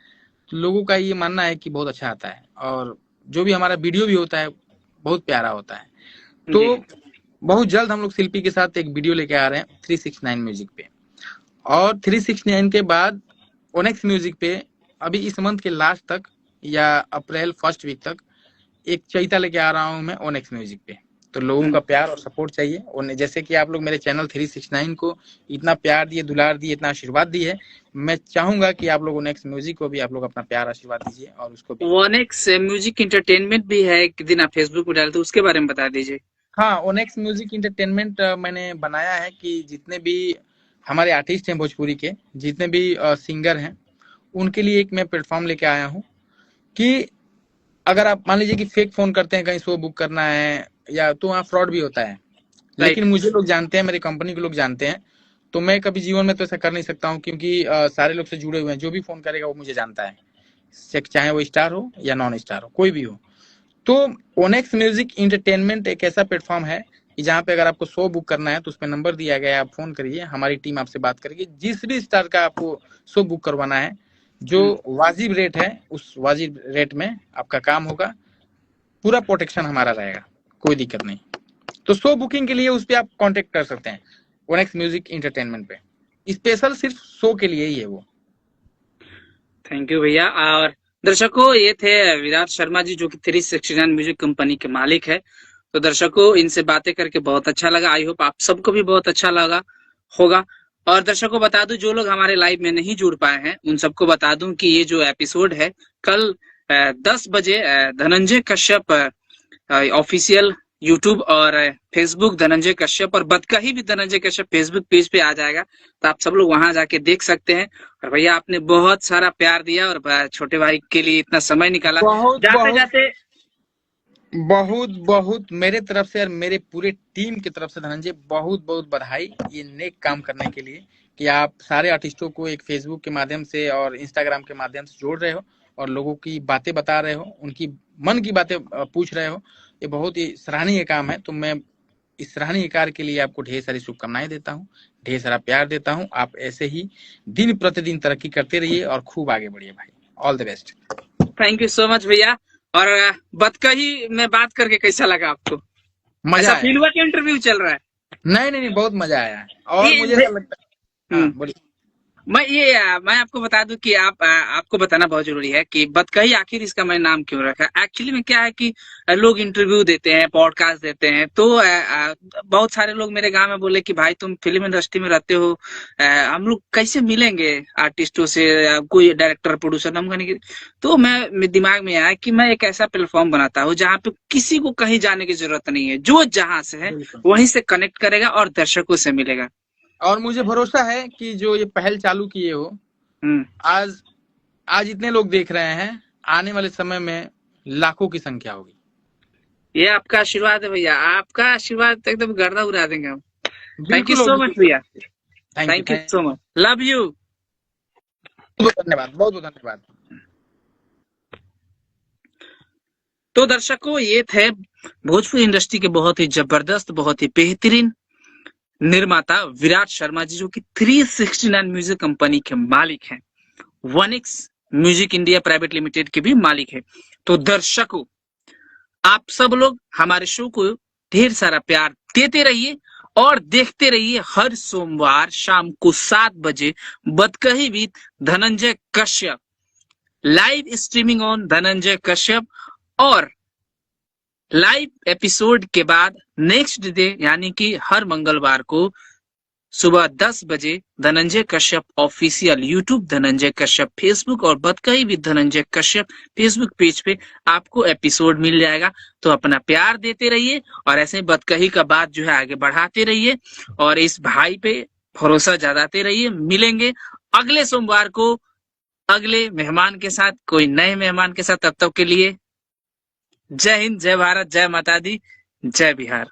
तो लोगों का ये मानना है कि बहुत अच्छा आता है, और जो भी हमारा वीडियो भी होता है बहुत प्यारा होता है। तो बहुत जल्द हम लोग शिल्पी के साथ एक वीडियो लेके आ रहे हैं 369 म्यूजिक पे, और 369 के बाद 1x म्यूजिक पे अभी इस मंथ के लास्ट तक या अप्रैल फर्स्ट वीक तक एक चैता लेके आ रहा हूँ मैं 1x म्यूजिक पे। तो लोगों का प्यार और सपोर्ट चाहिए, और जैसे कि आप लोग मेरे चैनल 369 को इतना प्यार दिए, दुलार दिए, इतना आशीर्वाद दिए, मैं चाहूंगा कि आप लोग 1x म्यूजिक को भी आप लोग अपना प्यार आशीर्वाद दीजिए, और उसको 1x म्यूजिक इंटरटेनमेंट भी है, एक दिन आप फेसबुक पे डालते, उसके बारे में बता दीजिए। हाँ, 1x म्यूजिक इंटरटेनमेंट मैंने बनाया है कि जितने भी हमारे आर्टिस्ट हैं भोजपुरी के, जितने भी सिंगर हैं, उनके लिए एक मैं प्लेटफॉर्म लेके आया हूँ कि अगर आप मान लीजिए कि फेक फोन करते हैं, कहीं शो बुक करना है, या तो वहाँ फ्रॉड भी होता है, लेकिन मुझे लोग जानते हैं, मेरी कंपनी के लोग जानते हैं, तो मैं कभी जीवन में तो ऐसा कर नहीं सकता हूँ, क्योंकि सारे लोग से जुड़े हुए हैं। जो भी फोन करेगा वो मुझे जानता है, चाहे वो स्टार हो या नॉन स्टार हो, कोई भी हो। तो 1x म्यूजिक इंटरटेनमेंट एक ऐसा प्लेटफॉर्म है कि जहाँ पे अगर आपको शो बुक करना है तो उसमें नंबर दिया गया है, आप फोन करिए, हमारी टीम आपसे बात करेगी। जिस भी स्टार का आपको शो बुक करवाना है, जो वाजिब रेट है, उस वाजिब रेट में आपका काम होगा, पूरा प्रोटेक्शन हमारा रहेगा, कोई दिक्कत नहीं। तो शो बुकिंग के लिए उस पर आप कांटेक्ट कर सकते हैं 1x म्यूजिक इंटरटेनमेंट पे, स्पेशल सिर्फ शो के लिए ही है वो। थैंक यू भैया। और दर्शकों, ये थे विराट शर्मा जी, जो कि 369 म्यूजिक कंपनी के मालिक है। तो दर्शकों, इनसे बातें करके बहुत अच्छा लगा, आई होप आप सबको भी बहुत अच्छा लगा होगा। और दर्शकों बता दूं, जो लोग हमारे लाइव में नहीं जुड़ पाए हैं, उन सबको बता दूं कि ये जो एपिसोड है, कल 10 बजे धनंजय कश्यप ऑफिशियल यूट्यूब और फेसबुक धनंजय कश्यप, और बतकही भी धनंजय कश्यप फेसबुक पेज पे आ जाएगा, तो आप सब लोग वहां जाके देख सकते हैं। और भैया आपने बहुत सारा प्यार दिया और छोटे भाई के लिए इतना समय निकाला। बहुत जाते बहुत जाते बहुत बहुत मेरे तरफ से और मेरे पूरे टीम की तरफ से धनंजय बहुत बहुत बधाई ये नेक काम करने के लिए, कि आप सारे आर्टिस्टों को एक फेसबुक के माध्यम से और इंस्टाग्राम के माध्यम से जोड़ रहे हो और लोगों की बातें बता रहे हो, उनकी मन की बातें पूछ रहे हो। ये बहुत ही सराहनीय काम है। तो मैं इस सराहनीय कार्य के लिए आपको ढेर सारी शुभकामनाएं देता हूँ, ढेर सारा प्यार देता हूँ। आप ऐसे ही दिन प्रतिदिन तरक्की करते रहिए और खूब आगे बढ़िए भाई। All the best. Thank you so much भैया। और बतकही में बात करके कैसा लगा आपको? मजा ऐसा आया। फील हुआ कि इंटरव्यू चल रहा है? नहीं नहीं नहीं, बहुत मजा आया है। और ये मुझे ऐसा लगता है, हाँ बोलिए। मैं आपको बता दूं कि आपको बताना बहुत जरूरी है कि बतकही आखिर इसका मैं नाम क्यों रखा। एक्चुअली में क्या है कि लोग इंटरव्यू देते हैं, पॉडकास्ट देते हैं, तो बहुत सारे लोग मेरे गांव में बोले कि भाई तुम फिल्म इंडस्ट्री में रहते हो, हम लोग कैसे मिलेंगे आर्टिस्टों से, कोई डायरेक्टर प्रोड्यूसर नाम करने की। तो मेरे दिमाग में आया कि मैं एक ऐसा प्लेटफॉर्म बनाता हूँ जहाँ पे किसी को कहीं जाने की जरूरत नहीं है, जो जहाँ से है वहीं से कनेक्ट करेगा और दर्शकों से मिलेगा। और मुझे भरोसा है कि जो ये पहल चालू किए हो, आज आज इतने लोग देख रहे हैं, आने वाले समय में लाखों की संख्या होगी। ये आपका आशीर्वाद है भैया, आपका आशीर्वाद तो एकदम गर्दा उड़ा देंगे हम। थैंक यू बिल्कुल सो होगी। मच भैया, thank thank you so much, love you. बहुत धन्यवाद, बहुत बहुत धन्यवाद। तो दर्शकों, ये थे भोजपुरी इंडस्ट्री के बहुत ही जबरदस्त, बहुत ही बेहतरीन निर्माता विराट शर्मा जी, जो कि 369 म्यूजिक कंपनी के मालिक हैं, 1X music India private limited के भी मालिक है। तो दर्शकों, आप सब लोग हमारे शो को ढेर सारा प्यार देते रहिए और देखते रहिए हर सोमवार शाम को 7 बजे Batkahi with Dhananjay Kashyap, live streaming on Dhananjay Kashyap. और लाइव एपिसोड के बाद नेक्स्ट डे यानी कि हर मंगलवार को सुबह 10 बजे Dhananjay Kashyap official YouTube, Dhananjay Kashyap Facebook और Batkahi with Dhananjay Kashyap Facebook page पे आपको एपिसोड मिल जाएगा। तो अपना प्यार देते रहिए और ऐसे बतकही का बात जो है आगे बढ़ाते रहिए और इस भाई पे भरोसा जताते रहिए। मिलेंगे अगले सोमवार को अगले मेहमान के साथ, कोई नए मेहमान के साथ। तब तक के लिए जय हिंद, जय भारत, जय माता दी, जय बिहार।